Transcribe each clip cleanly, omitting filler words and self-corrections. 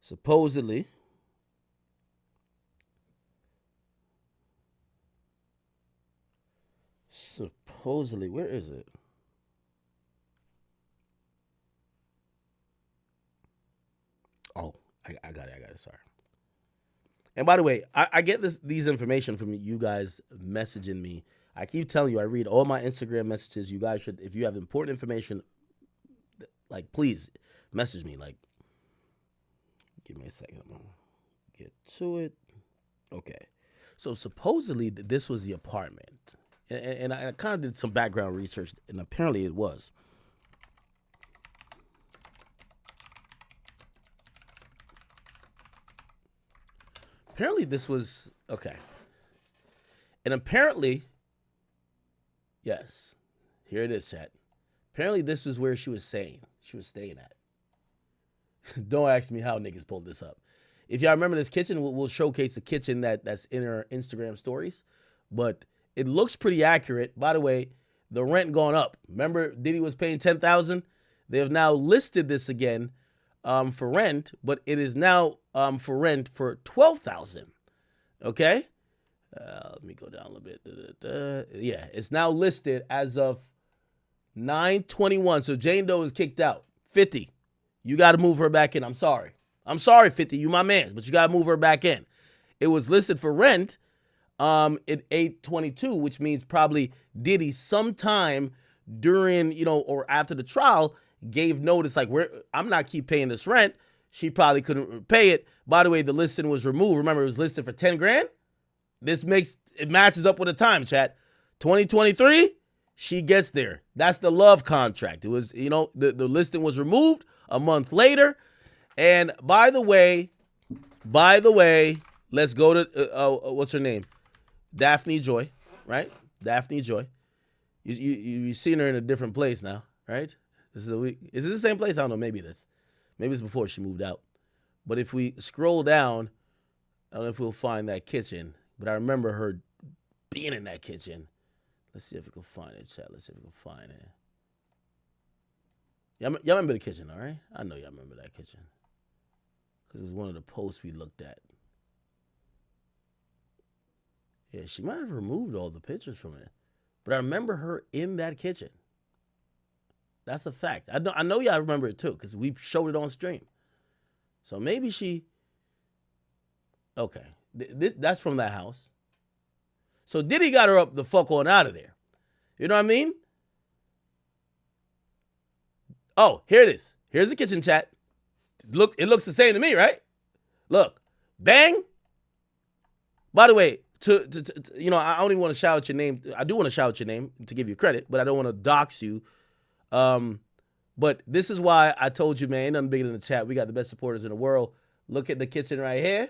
Supposedly, where is it? Oh, I got it. I got it. Sorry. And by the way, I get these information from you guys messaging me. I keep telling you, I read all my Instagram messages. You guys should, if you have important information, like please message me. Like, give me a second. I'm gonna get to it. Okay. So supposedly this was the apartment, and I kind of did some background research, and apparently it was. Apparently this was okay, and apparently, yes, here it is, chat. Apparently this was where she was staying at. Don't ask me how niggas pulled this up. If y'all remember this kitchen, we'll showcase the kitchen that's in her Instagram stories. But it looks pretty accurate. By the way, the rent gone up. Remember, Diddy was paying $10,000. They have now listed this again for rent, but it is now for rent for $12,000. Okay, let me go down a little bit. Yeah, it's now listed as of 9/21. So Jane Doe is kicked out. 50. You got to move her back in. I'm sorry. 50. You my mans, but you got to move her back in. It was listed for rent at 8/22, which means probably Diddy sometime during, or after the trial gave notice like, I'm not keep paying this rent. She probably couldn't pay it. By the way, the listing was removed. Remember, it was listed for 10 grand. It matches up with the time, chat. 2023, she gets there. That's the love contract. It was, the listing was removed a month later. And by the way, let's go to, what's her name? Daphne Joy, right? Daphne Joy. You've seen her in a different place now, right? Is it the same place? I don't know. Maybe it is. Maybe it's before she moved out. But if we scroll down, I don't know if we'll find that kitchen. But I remember her being in that kitchen. Let's see if we can find it, chat. Let's see if we can find it. Y'all remember the kitchen, all right? I know y'all remember that kitchen. Because it was one of the posts we looked at. Yeah, she might have removed all the pictures from it. But I remember her in that kitchen. That's a fact. I know y'all remember it too, because we showed it on stream. So maybe she... Okay. That's from that house. So Diddy got her up the fuck on out of there. You know what I mean? Oh, here it is. Here's the kitchen, chat. Look, it looks the same to me, right? Look. Bang. By the way, I don't even want to shout out your name. I do want to shout out your name to give you credit, but I don't want to dox you. But this is why I told you, man, ain't nothing bigger than the chat. We got the best supporters in the world. Look at the kitchen right here.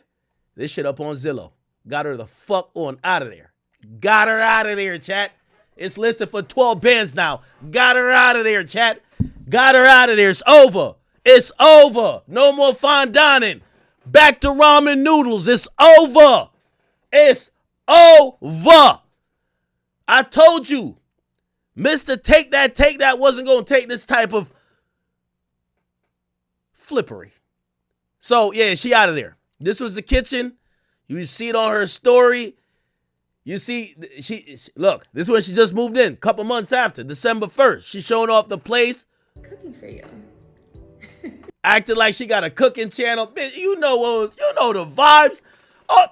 This shit up on Zillow. Got her the fuck on out of there. Got her out of there, chat. It's listed for 12 bands now. Got her out of there, chat. Got her out of there. It's over. It's over. No more fine dining. Back to ramen noodles. It's over. It's over. I told you. Mr. Take That wasn't going to take this type of flippery. So, yeah, she out of there. This was the kitchen. You see it on her story. You see, look, this is when she just moved in, a couple months after, December 1st. She's showing off the place. Cooking for you. Acting like she got a cooking channel. Bitch, you know the vibes. Oh,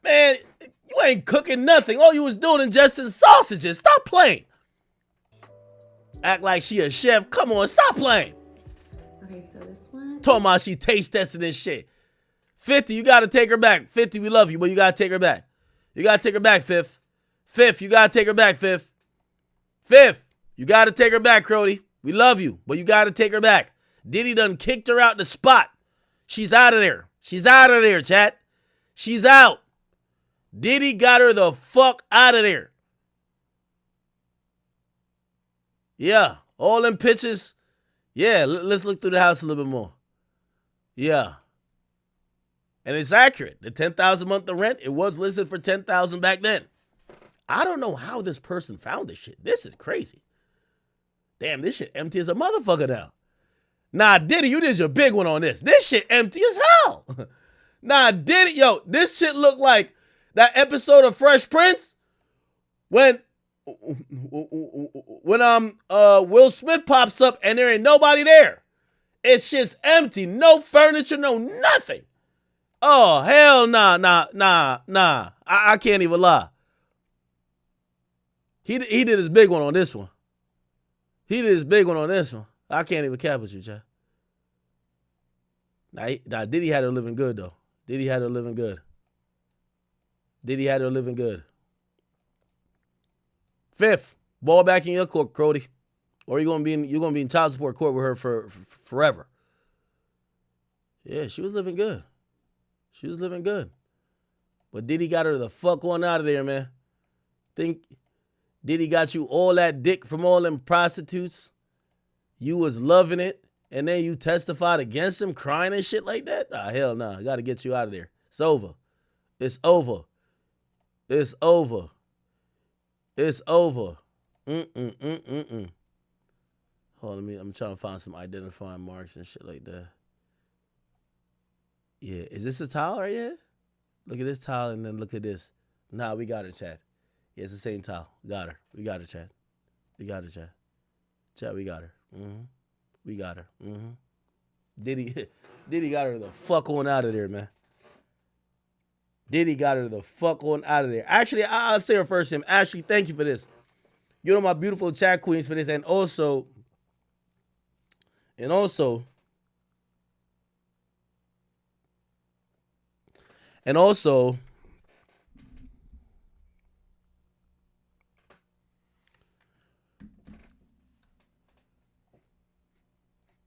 man, you ain't cooking nothing. All you was doing ingesting sausages. Stop playing. Act like she a chef. Come on, stop playing. Okay, so this one. Talking about she taste testing this shit. 50, you got to take her back. 50, we love you, but you got to take her back. You got to take her back, Fifth. Fifth, you got to take her back, Fifth. Fifth, you got to take her back, Crody. We love you, but you got to take her back. Diddy done kicked her out the spot. She's out of there. She's out of there, chat. She's out. Diddy got her the fuck out of there. Yeah, all them pictures. Yeah, let's look through the house a little bit more. Yeah. And it's accurate. The $10,000 a month of rent, it was listed for $10,000 back then. I don't know how this person found this shit. This is crazy. Damn, this shit empty as a motherfucker now. Nah, Diddy, you did your big one on this. This shit empty as hell. Nah, Diddy, yo, this shit look like that episode of Fresh Prince when Will Smith pops up and there ain't nobody there. It's just empty. No furniture, no nothing. Oh, hell nah. I can't even lie. He did his big one on this one. I can't even cap with you, Chad. Now, Diddy had her living good, though. Diddy had her living good. Fifth, ball back in your court, Crody. Or you're gonna be in child support court with her for forever. Yeah, she was living good. But Diddy got her the fuck on out of there, man. Think Diddy got you all that dick from all them prostitutes. You was loving it. And then you testified against him, crying and shit like that? Nah, hell nah. I got to get you out of there. It's over. Hold on, I'm trying to find some identifying marks and shit like that. Yeah, is this a towel right here? Look at this towel and then look at this. Nah, we got her, Chad. Yeah, it's the same towel. We got her, Chad. Chad, we got her. We got her. Diddy got her the fuck on out of there, man. Actually, I'll say her first name. Ashley, thank you for this. You know my beautiful chat queens for this. And also,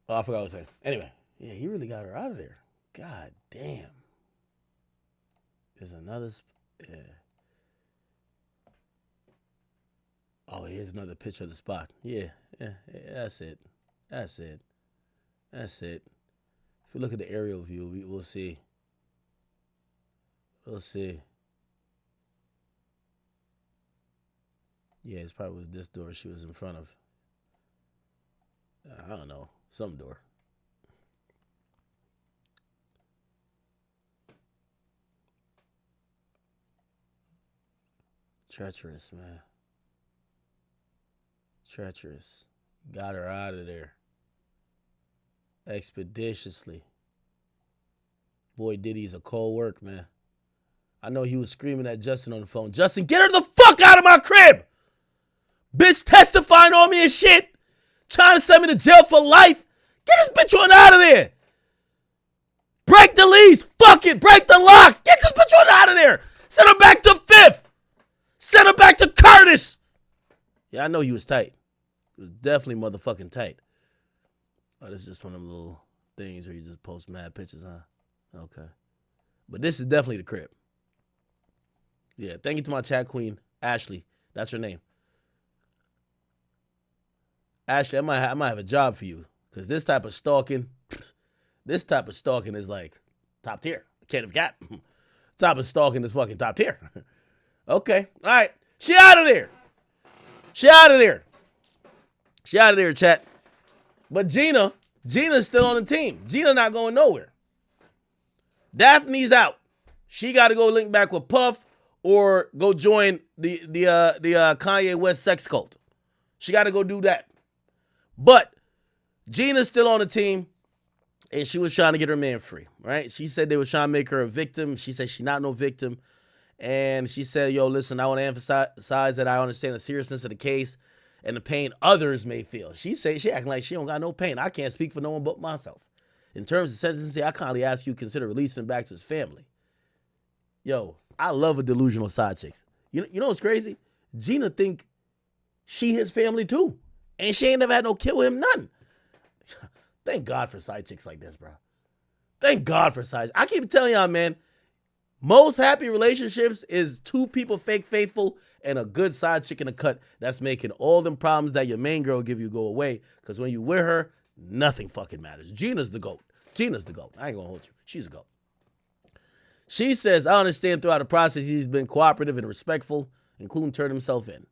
oh, I forgot what I was saying. Anyway, yeah, he really got her out of there. God damn. There's another. Yeah. Oh, here's another picture of the spot. Yeah, that's it. If we look at the aerial view, we'll see. Yeah, it probably was this door she was in front of. I don't know. Some door. Treacherous, man. Got her out of there. Expeditiously. Boy, Diddy's a cold work, man. I know he was screaming at Justin on the phone. Justin, get her the fuck out of my crib! Bitch testifying on me and shit! Trying to send me to jail for life. Get this bitch on out of there. Break the lease. Fuck it. Break the locks. Get this bitch on out of there. Send her back to Fifth. Send her back to Curtis. Yeah, I know he was tight. He was definitely motherfucking tight. Oh, this is just one of them little things where you just post mad pictures, huh? Okay. But this is definitely the crib. Yeah, thank you to my chat queen, Ashley. That's her name. Ashley, I might have a job for you. Because this type of stalking is like top tier. Can't have got. Type of stalking is fucking top tier. Okay. All right. She out of there, chat. But Gina's still on the team. Gina not going nowhere. Daphne's out. She got to go link back with Puff or go join the Kanye West sex cult. She got to go do that. But Gina's still on the team, and she was trying to get her man free, right? She said they were trying to make her a victim. She said she's not no victim. And she said, yo, listen, I want to emphasize that I understand the seriousness of the case and the pain others may feel. She acting like she don't got no pain. I can't speak for no one but myself. In terms of sentencing, I kindly ask you to consider releasing him back to his family. Yo, I love a delusional side chicks. You know what's crazy? Gina think she his family too. And she ain't never had no kill him, none. Thank God for side chicks like this, bro. Thank God for side. I keep telling y'all, man, most happy relationships is two people fake faithful and a good side chick in the cut that's making all them problems that your main girl give you go away. Because when you with her, nothing fucking matters. Gina's the GOAT. I ain't gonna hold you. She's a GOAT. She says, I understand throughout the process he's been cooperative and respectful, including turning himself in.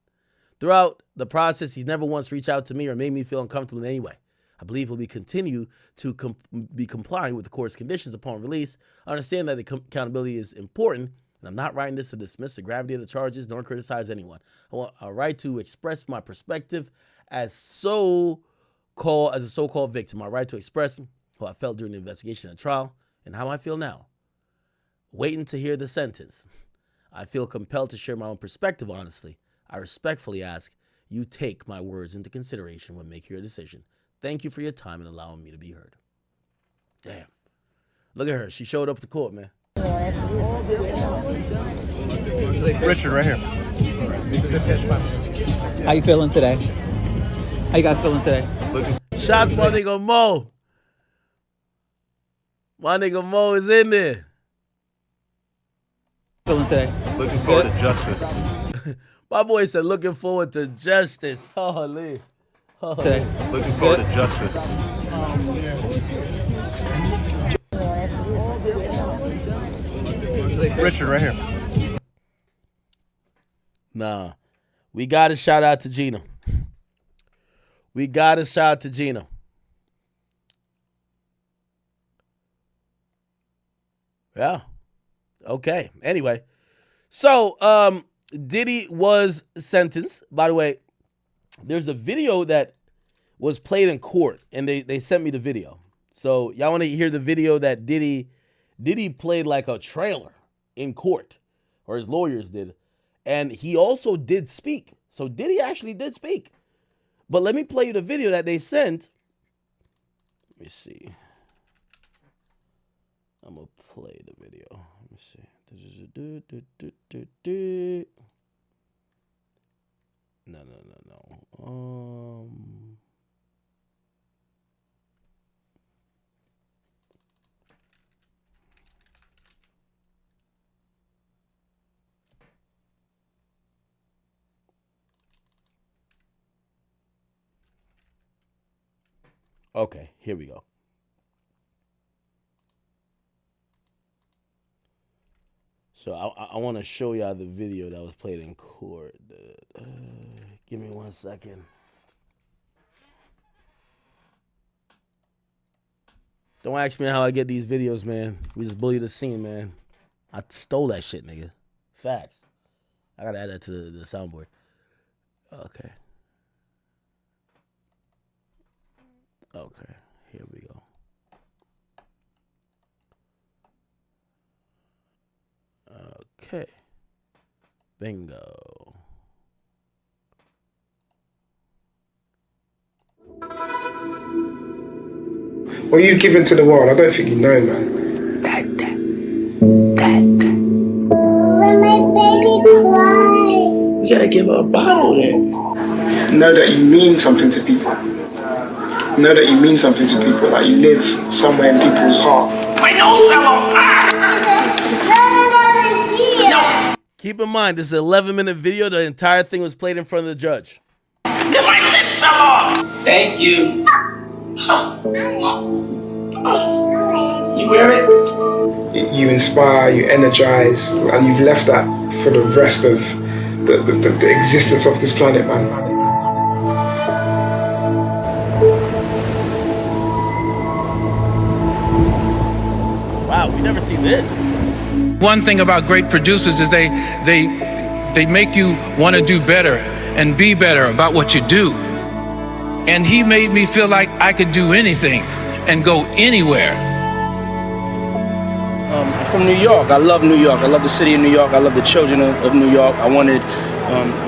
Throughout the process, he's never once reached out to me or made me feel uncomfortable in any way. I believe he'll be continue to be complying with the court's conditions upon release. I understand that accountability is important, and I'm not writing this to dismiss the gravity of the charges nor criticize anyone. I want a right to express my perspective as a so-called victim. My right to express how I felt during the investigation and trial and how I feel now. Waiting to hear the sentence. I feel compelled to share my own perspective honestly. I respectfully ask you take my words into consideration when making your decision. Thank you for your time and allowing me to be heard. Damn. Look at her. She showed up to court, man. Richard, right here. How you feeling today? How you guys feeling today? Shots, my nigga Mo. My nigga Mo is in there. Feeling today? Looking forward to justice. My boy said, looking forward to justice. Holy. Today. Looking forward to justice. Richard, right here. Nah. We got to shout out to Gina. We got to shout out to Gina. Yeah. Okay. Anyway. So, Diddy was sentenced. By the way, there's a video that was played in court, and they sent me the video. So, y'all want to hear the video that Diddy played like a trailer in court, or his lawyers did. And he also did speak. So, Diddy actually did speak. But let me play you the video that they sent. Let me see. I'm going to play the video. Let me see. No. Okay, here we go. So I want to show y'all the video that was played in court. Give me 1 second. Don't ask me how I get these videos, man. We just bully the scene, man. I stole that shit, nigga. Facts. I gotta add that to the soundboard. Okay. Okay, here we go. Okay. Bingo. What you've given to the world, I don't think you know, man. When my baby cries. You gotta give her a bottle then. Know that you mean something to people. Know that you mean something to people. Like you live somewhere in people's heart. My nose fell off. No. Keep in mind, this is an 11-minute video. The entire thing was played in front of the judge. My lip fell off. Thank you. You wear it? You inspire, you energize, and you've left that for the rest of the existence of this planet, man. Wow, we never seen this. One thing about great producers is they make you want to do better and be better about what you do. And he made me feel like I could do anything and go anywhere. I'm from New York. I love New York. I love the city of New York. I love the children of New York. I wanted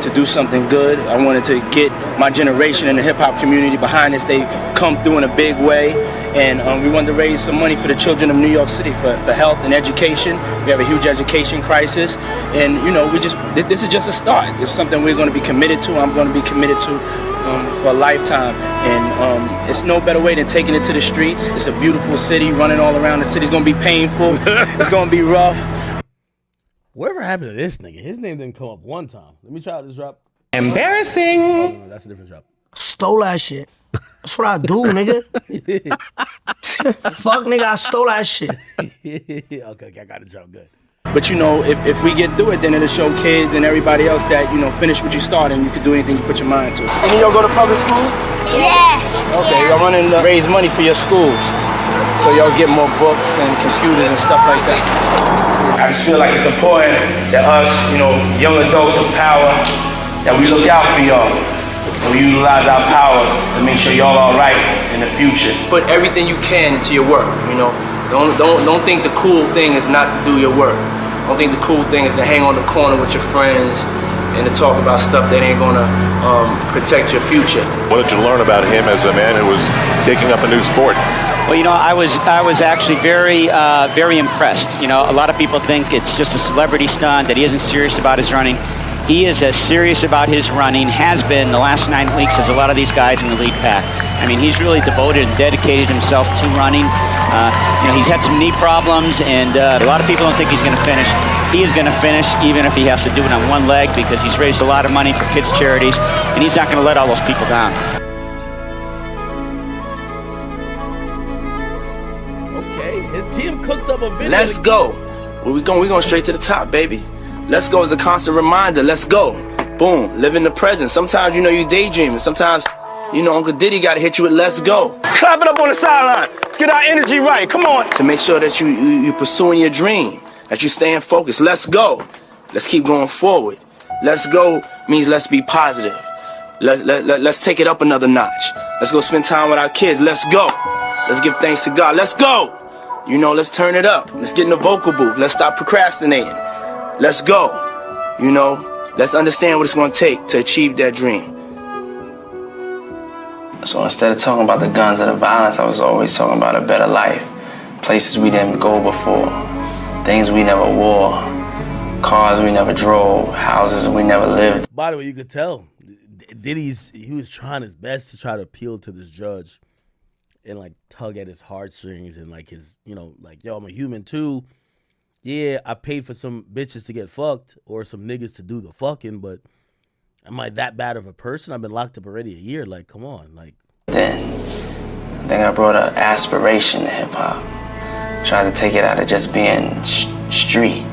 to do something good. I wanted to get my generation in the hip-hop community behind us. They come through in a big way. And we wanted to raise some money for the children of New York City for health and education. We have a huge education crisis. And, you know, this is just a start. It's something we're going to be committed to. I'm going to be committed to for a lifetime. And it's no better way than taking it to the streets. It's a beautiful city running all around. The city's going to be painful. It's going to be rough. Whatever happened to this nigga? His name didn't come up one time. Let me try out this drop. Embarrassing. Oh, no, that's a different drop. Stole that shit. That's what I do, nigga. Fuck, nigga, I stole that shit. Okay, I got the drop. Good. But you know, if we get through it, then it'll show kids and everybody else that, you know, finish what you started and you can do anything you put your mind to. Any of y'all go to public school? Yes. Okay, y'all running to raise money for your schools. So y'all get more books and computers and stuff like that. I just feel like it's important that us, you know, young adults of power, that we look out for y'all. And we utilize our power to make sure y'all all right in the future. Put everything you can into your work, you know. Don't think the cool thing is not to do your work. Don't think the cool thing is to hang on the corner with your friends and to talk about stuff that ain't gonna protect your future. What did you learn about him as a man who was taking up a new sport? Well, you know, I was actually very impressed. You know, a lot of people think it's just a celebrity stunt, that he isn't serious about his running. He is as serious about his running, has been the last 9 weeks, as a lot of these guys in the lead pack. I mean, he's really devoted and dedicated himself to running. You know, he's had some knee problems, and a lot of people don't think he's going to finish. He is going to finish, even if he has to do it on one leg, because he's raised a lot of money for kids' charities, and he's not going to let all those people down. Okay, his team cooked up a video. Let's go. Where we going? We going straight to the top, baby. Let's go is a constant reminder. Let's go. Boom. Live in the present. Sometimes, you know, you daydreaming. Sometimes, you know, Uncle Diddy got to hit you with let's go. Clap it up on the sideline. Let's get our energy right. Come on. To make sure that you pursuing your dream, that you staying focused. Let's go. Let's keep going forward. Let's go means let's be positive. Let's take it up another notch. Let's go spend time with our kids. Let's go. Let's give thanks to God. Let's go. You know, let's turn it up. Let's get in the vocal booth. Let's stop procrastinating. Let's go. You know, let's understand what it's going to take to achieve that dream. So instead of talking about the guns or the violence, I was always talking about a better life. Places we didn't go before. Things we never wore. Cars we never drove. Houses we never lived. By the way, you could tell he was trying his best to try to appeal to this judge and like tug at his heartstrings and like his, you know, like, yo, I'm a human too. Yeah, I paid for some bitches to get fucked or some niggas to do the fucking, but am I that bad of a person? I've been locked up already a year. Like, come on. Like, Then I think I brought an aspiration to hip-hop. Tried to take it out of just being street.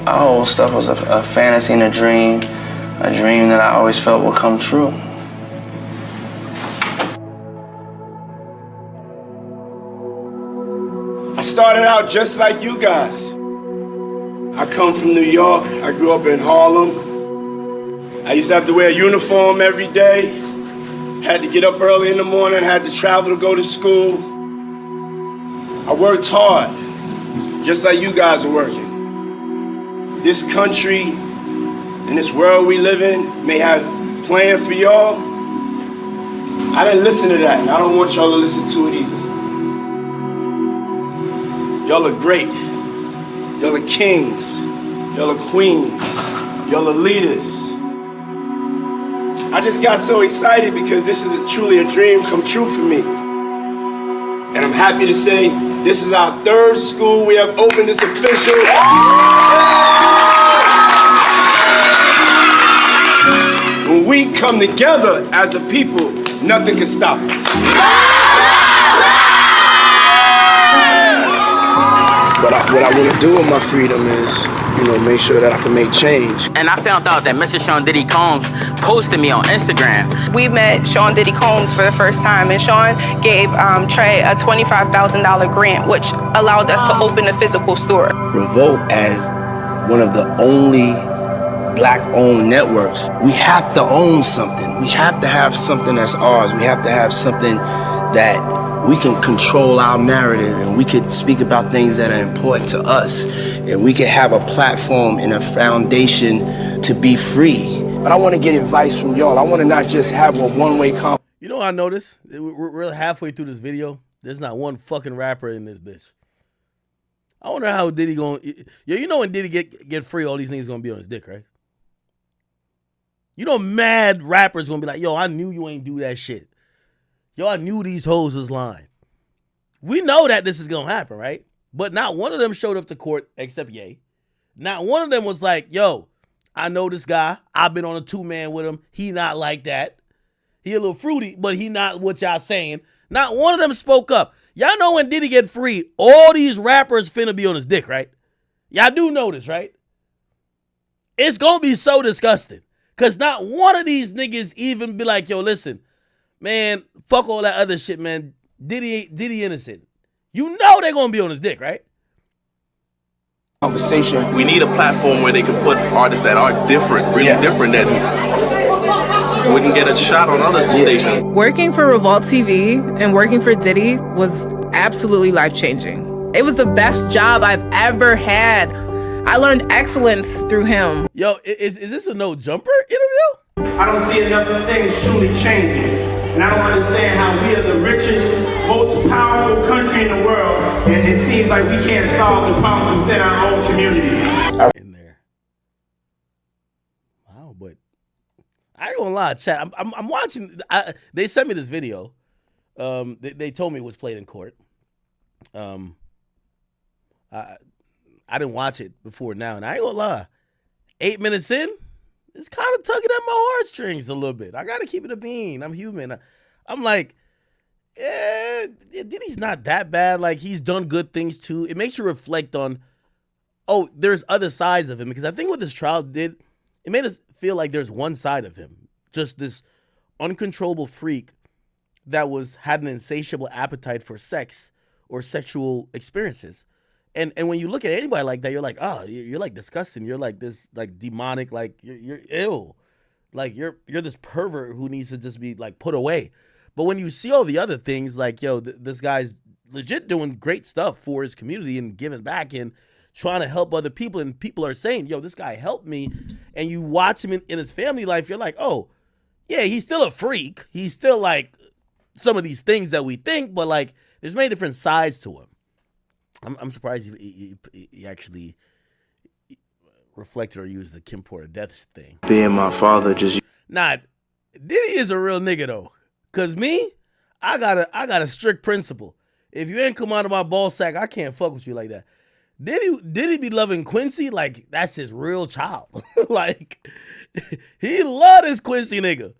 Our whole stuff was a fantasy and a dream that I always felt would come true. I started out just like you guys. I come from New York. I grew up in Harlem. I used to have to wear a uniform every day. Had to get up early in the morning, had to travel to go to school. I worked hard, just like you guys are working. This country and this world we live in may have planned for y'all. I didn't listen to that, and I don't want y'all to listen to it either. Y'all are great. Y'all are kings. Y'all are queens. Y'all are leaders. I just got so excited because this is truly a dream come true for me. And I'm happy to say this is our third school we have opened. It's official. When we come together as a people, nothing can stop us. What I want to do with my freedom is, you know, make sure that I can make change. And I found out that Mr. Sean Diddy Combs posted me on Instagram. We met Sean Diddy Combs for the first time, and Sean gave Trey a $25,000 grant, which allowed us to open a physical store. Revolt, as one of the only Black-owned networks, we have to own something. We have to have something that's ours. We have to have something that we can control our narrative, and we could speak about things that are important to us, and we can have a platform and a foundation to be free. But I want to get advice from y'all. I want to not just have a one-way conversation. you know what I noticed? We're halfway through this video. There's not one fucking rapper in this bitch. I wonder how Diddy going. Yo, you know when Diddy get free, all these niggas gonna be on his dick, right? You know, mad rappers gonna be like, yo, I knew you ain't do that shit. Yo, I knew these hoes was lying. We know that this is going to happen, right? But not one of them showed up to court except Ye. Not one of them was like, yo, I know this guy. I've been on a 2-man with him. He not like that. He a little fruity, but he not what y'all saying. Not one of them spoke up. Y'all know when Diddy get free, all these rappers finna be on his dick, right? Y'all do notice, right? It's gonna be so disgusting. Cause not one of these niggas even be like, yo, listen, man, fuck all that other shit, man. Diddy innocent. You know they're gonna be on his dick, right? Conversation. We need a platform where they can put artists that are different, really different, that wouldn't get a shot on other stations. Working for Revolt TV and working for Diddy was absolutely life-changing. It was the best job I've ever had. I learned excellence through him. Yo, is this a no jumper interview? I don't see enough things truly changing. And I don't understand how we are the richest, most powerful country in the world, and it seems like we can't solve the problems within our own community. In there. Wow, but I ain't gonna lie, chat. I'm watching. They sent me this video. They told me it was played in court. I didn't watch it before now, and I ain't gonna lie. 8 minutes in, it's kind of tugging at my heartstrings a little bit. I gotta keep it a bean. I'm human. I'm like, yeah, Diddy's not that bad. Like, he's done good things too. It makes you reflect on, oh, there's other sides of him. Because I think what this trial did, it made us feel like there's one side of him. Just this uncontrollable freak that had an insatiable appetite for sex or sexual experiences. And when you look at anybody like that, you're like, oh, you're like disgusting. You're like this, like demonic, like you're ill. Like you're this pervert who needs to just be like put away. But when you see all the other things, like, yo, this guy's legit doing great stuff for his community and giving back and trying to help other people. And people are saying, yo, this guy helped me. And you watch him in his family life, you're like, oh, yeah, he's still a freak. He's still like some of these things that we think, but like there's many different sides to him. I'm surprised he actually reflected or used the Kim Porter death thing. Being my father just... Nah, Diddy is a real nigga though. Cause me, I got a strict principle. If you ain't come out of my ball sack, I can't fuck with you like that. Diddy be loving Quincy like that's his real child. Like he love this Quincy nigga.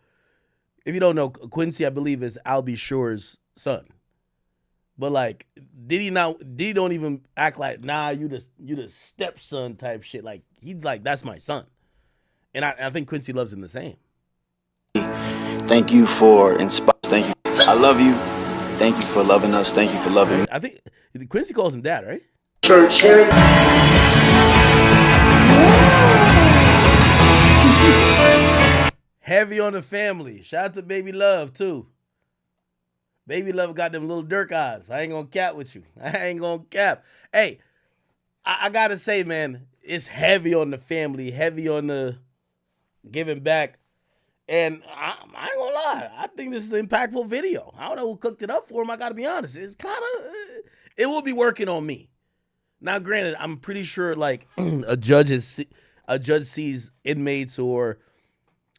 If you don't know, Quincy, I believe, is Albie Shore's son. But like Diddy don't even act like, nah, you the stepson type shit. Like he's like, that's my son. And I think Quincy loves him the same. Thank you for inspiring. Thank you. I love you. Thank you for loving us. Thank you for loving me. I think Quincy calls him dad, right? Church. Heavy on the family. Shout out to Baby Love too. Baby Love got them little Dirk eyes. I ain't gonna cap with you. I ain't gonna cap. Hey, I gotta say, man, it's heavy on the family, heavy on the giving back. And I ain't gonna lie, I think this is an impactful video. I don't know who cooked it up for him, I gotta be honest. It's kind of, it will be working on me. Now, granted, I'm pretty sure like a judge sees inmates or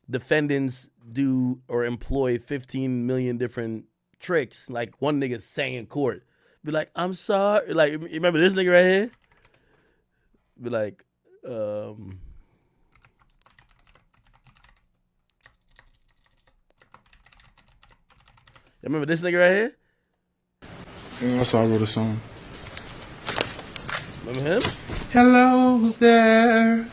defendants do or employ 15 million different tricks. Like one nigga sang in court, be like, I'm sorry. Like, you remember this nigga right here? Be like, you remember this nigga right here? Yeah, that's how I wrote a song. Remember him? Hello there,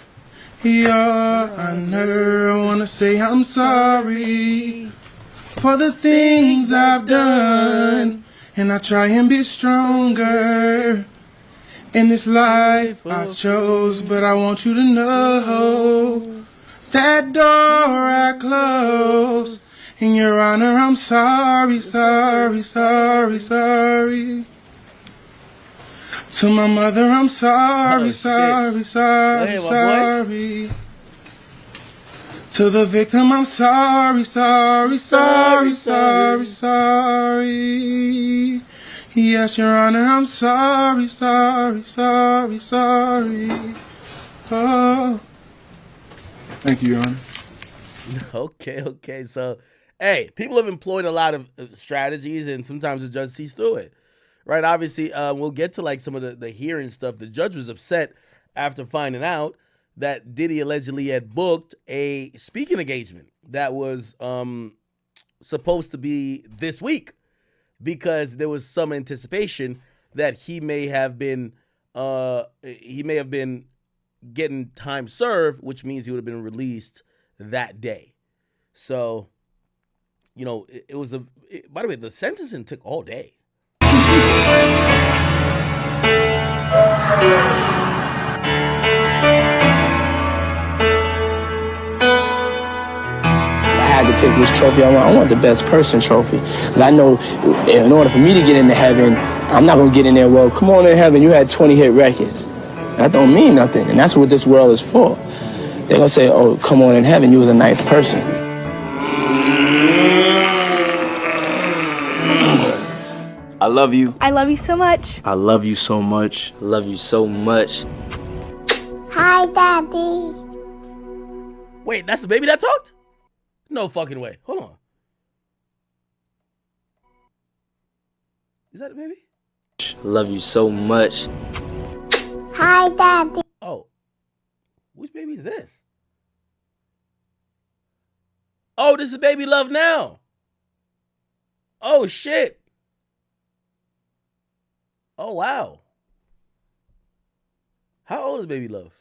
your honor. I wanna say I'm sorry for the things I've done, and I try and be stronger in this life I chose. But I want you to know that door I closed. In your honor, I'm sorry, sorry, sorry, sorry. To my mother, I'm sorry, sorry, sorry, sorry. To the victim, I'm sorry, sorry, sorry, sorry, sorry. Yes, Your Honor, I'm sorry, sorry, sorry, sorry. Oh. Thank you, Your Honor. Okay. So, hey, people have employed a lot of strategies, and sometimes the judge sees through it, right? Obviously, we'll get to like some of the hearing stuff. The judge was upset after finding out that Diddy allegedly had booked a speaking engagement that was supposed to be this week because there was some anticipation that he may have been he may have been getting time served, which means he would have been released that day. So, you know, it was by the way, the sentencing took all day. I had to pick which trophy I want the best person trophy. Because I know in order for me to get into heaven, I'm not going to get in there, well, come on in heaven, you had 20 hit records. That don't mean nothing, and that's what this world is for. They're going to say, oh, come on in heaven, you was a nice person. I love you. I love you so much. I love you so much. I love you so much. Hi, Daddy. Wait, that's the baby that talked? No fucking way. Hold on. Is that the baby? I love you so much. Hi, Daddy. Oh. Which baby is this? Oh, this is Baby Love now. Oh, shit. Oh, wow. How old is Baby Love?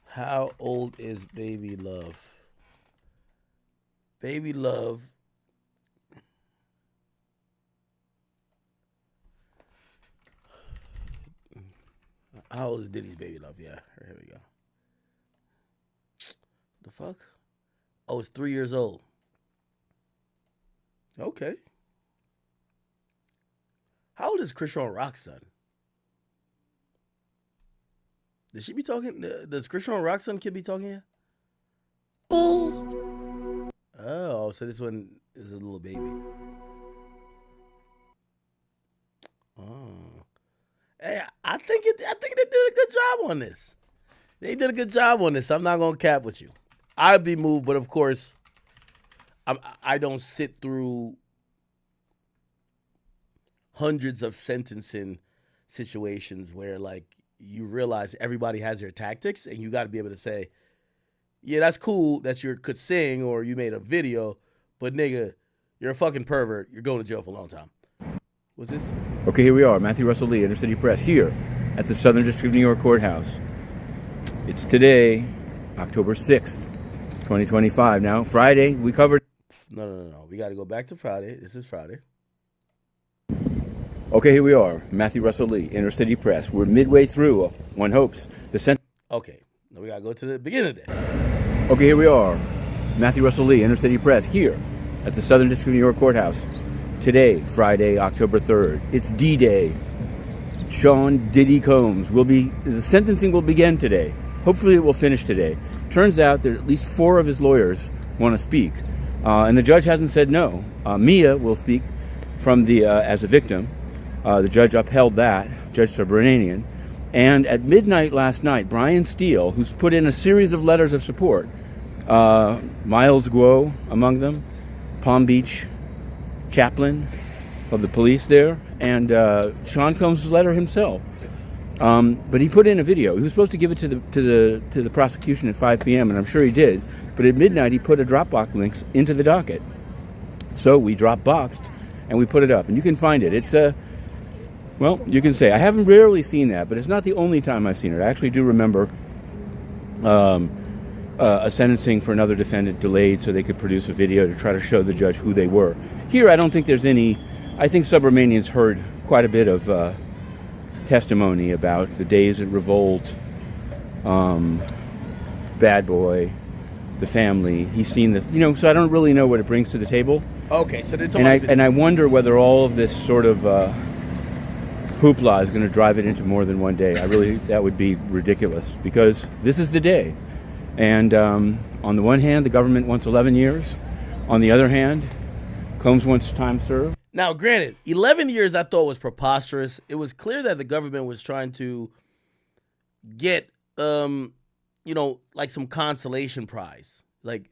How old is Baby Love? Baby Love. How old is Diddy's Baby Love? Yeah, here we go. The fuck? Oh, it's 3 years old. Okay. How old is Christian Rock's son? Does she be talking? Does Christian Rock's son kid be talking here? Oh, so this one is a little baby. Oh. Hey, I think they did a good job on this. They did a good job on this. I'm not gonna cap with you. I'd be moved, but of course, I don't sit through hundreds of sentencing situations where like you realize everybody has their tactics, and you got to be able to say, yeah, that's cool that you could sing or you made a video, but nigga, you're a fucking pervert. You're going to jail for a long time. What's this? Okay, here we are, Matthew Russell Lee, Inner City Press, here at the Southern District of New York Courthouse. It's today, October 6th, 2025. Now, Friday, we covered... No. We got to go back to Friday. This is Friday. Okay, here we are, Matthew Russell Lee, Inner City Press. We're midway through, one hopes, the Okay, now we got to go to the beginning of that. Okay, here we are, Matthew Russell Lee, Inner City Press, here at the Southern District of New York Courthouse. Today, Friday, October 3rd, it's D-Day. Sean Diddy Combs the sentencing will begin today. Hopefully it will finish today. Turns out that at least 4 of his lawyers want to speak, and the judge hasn't said no. Mia will speak from as a victim. The judge upheld that, Judge Subramanian. And at midnight last night, Brian Steele, who's put in a series of letters of support, Miles Guo among them, Palm Beach chaplain of the police there, and Sean Combs' letter himself. But he put in a video. He was supposed to give it to the prosecution at 5 p.m., and I'm sure he did. But at midnight, he put a Dropbox links into the docket. So we Dropboxed, and we put it up. And you can find it. It's well, you can say, I haven't rarely seen that, but it's not the only time I've seen it. I actually do remember a sentencing for another defendant delayed so they could produce a video to try to show the judge who they were. Here, I don't think there's any... I think Subramanian's heard quite a bit of testimony about the days at Revolt, Bad Boy, the family. He's seen the... so I don't really know what it brings to the table. Okay, so and I wonder whether all of this sort of... hoopla is going to drive it into more than one day. That would be ridiculous, because this is the day. And on the one hand, the government wants 11 years. On the other hand, Combs wants time served. Now, granted, 11 years I thought was preposterous. It was clear that the government was trying to get, like some consolation prize. Like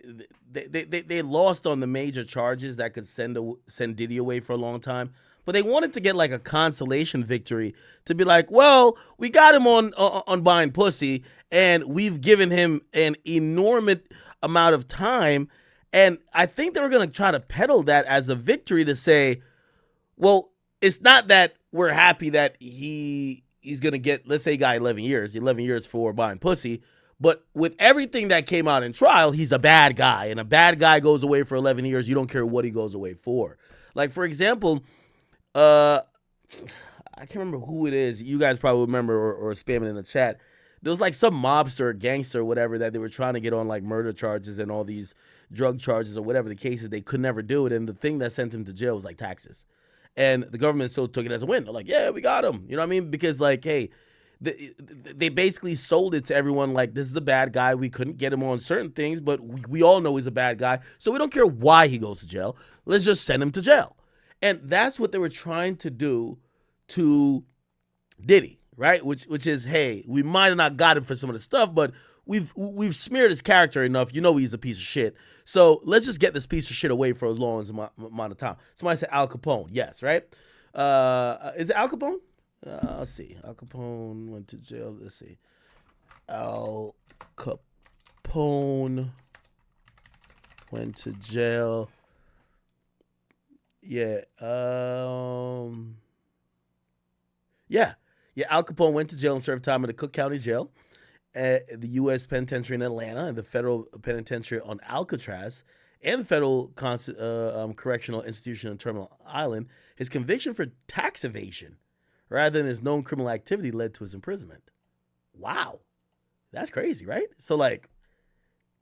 they lost on the major charges that could send Diddy away for a long time. But they wanted to get like a consolation victory to be like, well, we got him on buying pussy, and we've given him an enormous amount of time. And I think they were going to try to peddle that as a victory to say, well, it's not that we're happy that he's going to get, let's say he got 11 years for buying pussy. But with everything that came out in trial, he's a bad guy. And a bad guy goes away for 11 years. You don't care what he goes away for. Like, for example, I can't remember who it is. You guys probably remember or spam it in the chat. There was like some mobster or gangster or whatever that they were trying to get on like murder charges and all these drug charges or whatever the case is. They could never do it. And the thing that sent him to jail was like taxes. And the government still took it as a win. They're like, yeah, we got him. You know what I mean? Because like, hey, they basically sold it to everyone like, this is a bad guy. We couldn't get him on certain things, but we all know he's a bad guy. So we don't care why he goes to jail. Let's just send him to jail. And that's what they were trying to do to Diddy, right? Which is, hey, we might have not got him for some of the stuff, but we've smeared his character enough. You know he's a piece of shit. So let's just get this piece of shit away for as long as amount of time. Somebody said Al Capone. Yes, right? Is it Al Capone? Let's see. Al Capone went to jail. Let's see. Al Capone went to jail. Yeah. Yeah. Al Capone went to jail and served time in the Cook County Jail, the U.S. Penitentiary in Atlanta, and the Federal Penitentiary on Alcatraz, and the Federal Correctional Institution in Terminal Island. His conviction for tax evasion, rather than his known criminal activity, led to his imprisonment. Wow. That's crazy, right? So, like,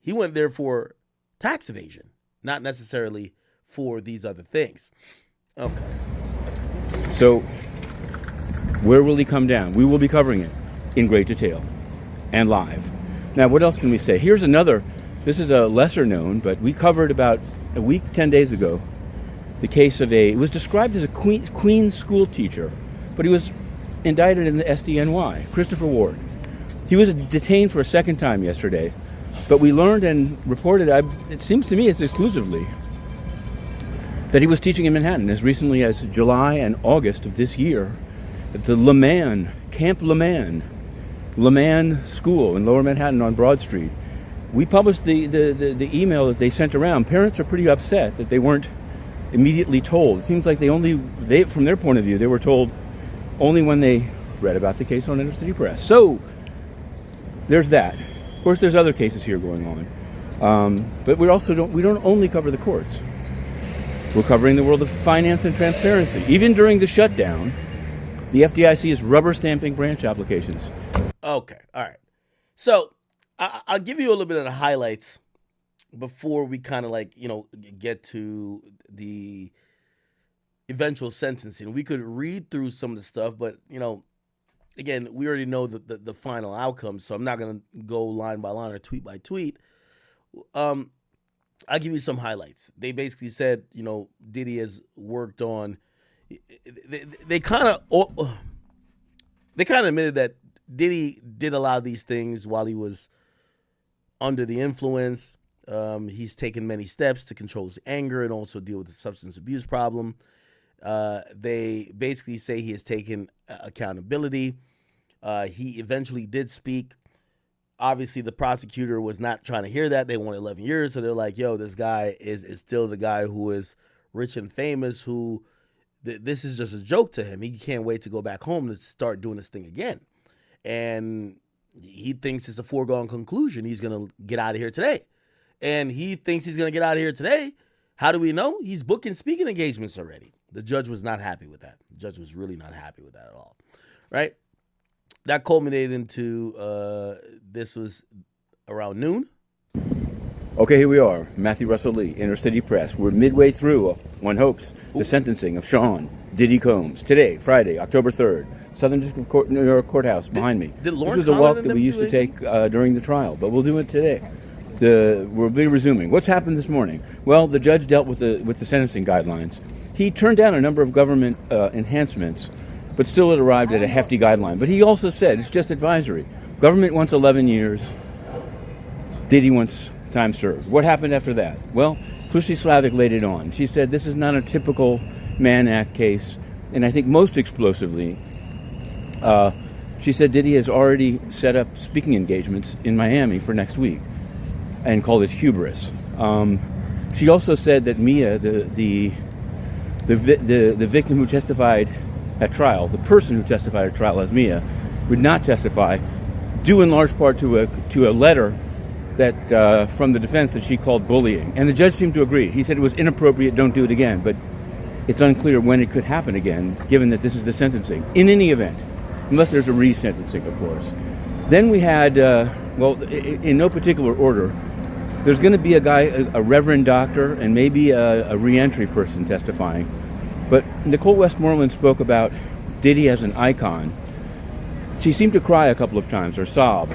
he went there for tax evasion, not necessarily for these other things. Okay. So, where will he come down? We will be covering it in great detail and live. Now, what else can we say? Here's another. This is a lesser known, but we covered about a week, 10 days ago, the case of it was described as a Queens school teacher, but he was indicted in the SDNY, Christopher Ward. He was detained for a second time yesterday, but we learned and reported, it seems to me it's exclusively, that he was teaching in Manhattan as recently as July and August of this year at the Camp Leman School in Lower Manhattan on Broad Street. We published the email that they sent around. Parents are pretty upset that they weren't immediately told. It seems like they from their point of view, they were told only when they read about the case on Inner City Press. So there's that. Of course, there's other cases here going on, but we don't only cover the courts. We're covering the world of finance and transparency. Even during the shutdown, the FDIC is rubber stamping branch applications. Okay, all right. So I'll give you a little bit of the highlights before we kind of get to the eventual sentencing. We could read through some of the stuff, but again, we already know the final outcome, so I'm not going to go line by line or tweet by tweet. I'll give you some highlights. They basically said, Diddy has worked on. They kind of admitted that Diddy did a lot of these things while he was under the influence. He's taken many steps to control his anger and also deal with the substance abuse problem. They basically say he has taken accountability. He eventually did speak. Obviously, the prosecutor was not trying to hear that. They wanted 11 years, so they're like, yo, this guy is still the guy who is rich and famous, who this is just a joke to him. He can't wait to go back home to start doing this thing again. And he thinks it's a foregone conclusion. He's going to get out of here today. And he thinks he's going to get out of here today. How do we know? He's booking speaking engagements already. The judge was not happy with that. The judge was really not happy with that at all. Right? That culminated into, this was around noon. Okay, here we are. Matthew Russell Lee, Inner City Press. We're midway through, one hopes, the sentencing of Sean Diddy Combs. Today, Friday, October 3rd, Southern District Court, New York Courthouse behind me. This was a walk that we used to take during the trial, but we'll do it today. We'll be resuming. What's happened this morning? Well, the judge dealt with the sentencing guidelines. He turned down a number of government enhancements, but still it arrived at a hefty guideline. But he also said it's just advisory. Government wants 11 years. Diddy wants time served. What happened after that? Well, Klusi Slavic laid it on. She said this is not a typical Mann Act case. And I think most explosively, she said Diddy has already set up speaking engagements in Miami for next week and called it hubris. She also said that Mia, the victim who testified at trial, the person who testified at trial as Mia, would not testify, due in large part to a letter that from the defense that she called bullying. And the judge seemed to agree. He said it was inappropriate, don't do it again. But it's unclear when it could happen again, given that this is the sentencing. In any event, unless there's a resentencing, of course. Then we had, in no particular order, there's going to be a reverend doctor, and maybe a reentry person testifying. But Nicole Westmoreland spoke about Diddy as an icon. She seemed to cry a couple of times, or sob.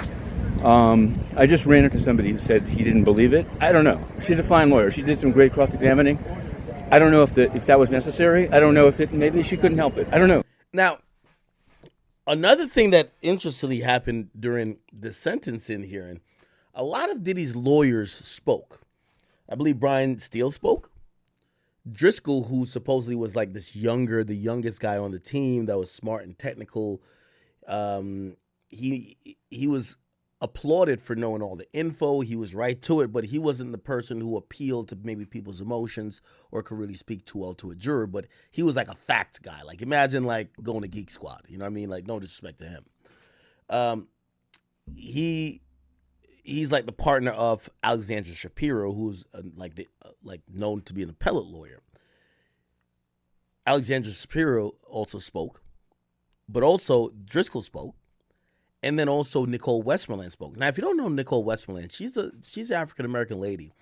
I just ran into somebody who said he didn't believe it. I don't know. She's a fine lawyer. She did some great cross-examining. I don't know if that was necessary. I don't know if maybe she couldn't help it. I don't know. Now, another thing that interestingly happened during the sentencing hearing, a lot of Diddy's lawyers spoke. I believe Brian Steele spoke. Driscoll, who supposedly was like the youngest guy on the team that was smart and technical, he was applauded for knowing all the info. He was right to it, but he wasn't the person who appealed to maybe people's emotions or could really speak too well to a juror. But he was like a fact guy. Like, imagine like going to Geek Squad. You know what I mean? Like, no disrespect to him. He's like the partner of Alexandra Shapiro, who's known to be an appellate lawyer. Alexandra Shapiro also spoke, but also Driscoll spoke. And then also Nicole Westmoreland spoke. Now, if you don't know Nicole Westmoreland, she's an African-American lady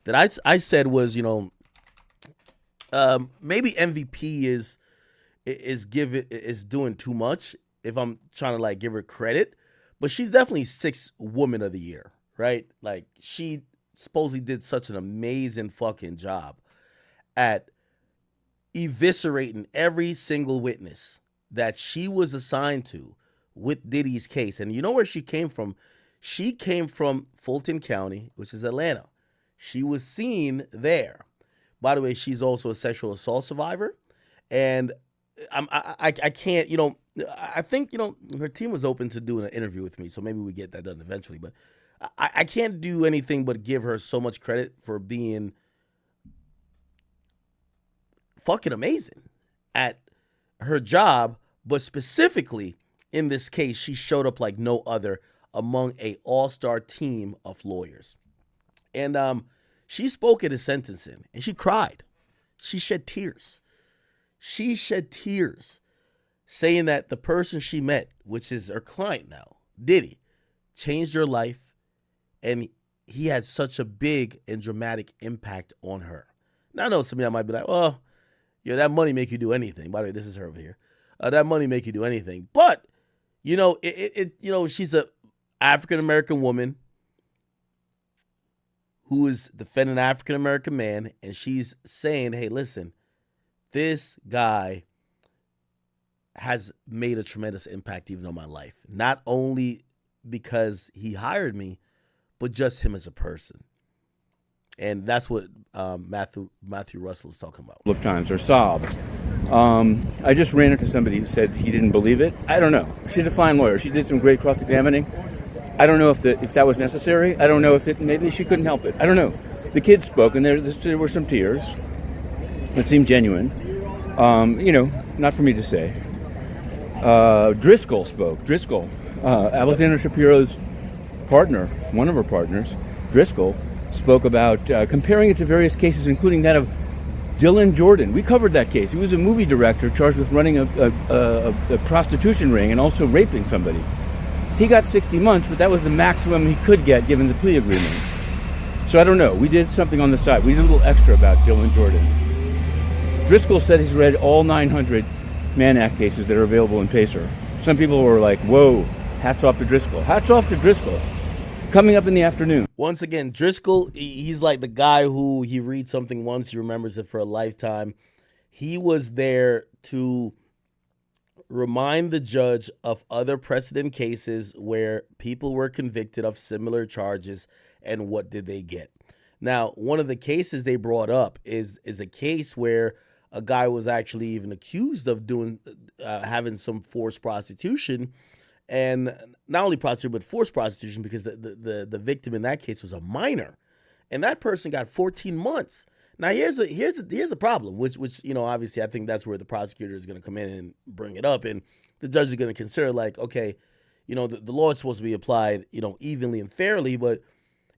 that I said was, maybe MVP is doing too much if I'm trying to like give her credit, but she's definitely 6th Woman of the Year, right? Like, she supposedly did such an amazing fucking job at eviscerating every single witness that she was assigned to with Diddy's case. And you know where she came from? She came from Fulton County, which is Atlanta. She was seen there. By the way, she's also a sexual assault survivor. And I can't, I think, her team was open to doing an interview with me, so maybe we get that done eventually. But I can't do anything but give her so much credit for being fucking amazing at her job, but specifically in this case, she showed up like no other among a all-star team of lawyers. And she spoke at his sentencing, and she cried. She shed tears. She shed tears saying that the person she met, which is her client now, Diddy, changed her life, and he had such a big and dramatic impact on her. Now, I know some of y'all might be like, well, that money make you do anything. By the way, this is her over here. That money make you do anything. But she's a African-American woman who is defending an African-American man, and she's saying, hey, listen, this guy has made a tremendous impact even on my life. Not only because he hired me, but just him as a person. And that's what Matthew Russell is talking about. Of times, or sob. I just ran into somebody who said he didn't believe it. I don't know. She's a fine lawyer. She did some great cross-examining. I don't know if that was necessary. I don't know if maybe she couldn't help it. I don't know. The kids spoke, and there were some tears. It seemed genuine. Not for me to say. Driscoll spoke. Alexandra Shapiro's partner, one of her partners, Driscoll, spoke about comparing it to various cases, including that of Dylan Jordan. We covered that case. He was a movie director charged with running a prostitution ring and also raping somebody. He got 60 months, but that was the maximum he could get given the plea agreement. So I don't know. We did something on the side. We did a little extra about Dylan Jordan. Driscoll said he's read all 900 Mann Act cases that are available in Pacer. Some people were like, whoa, hats off to Driscoll. Hats off to Driscoll. Coming up in the afternoon. Once again, Driscoll, he's like the guy who he reads something once, he remembers it for a lifetime. He was there to remind the judge of other precedent cases where people were convicted of similar charges and what did they get. Now, one of the cases they brought up is a case where a guy was actually even accused of having some forced prostitution. And not only prostitution, but forced prostitution, because the victim in that case was a minor. And that person got 14 months. Now here's a problem, which obviously I think that's where the prosecutor is going to come in and bring it up, and the judge is going to consider like, okay, the law is supposed to be applied, evenly and fairly, but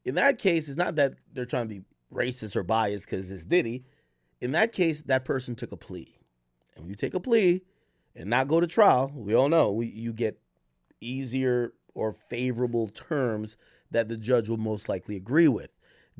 in that case, it's not that they're trying to be racist or biased because it's Diddy. In that case, that person took a plea, and when you take a plea and not go to trial, we all know you get easier or favorable terms that the judge will most likely agree with.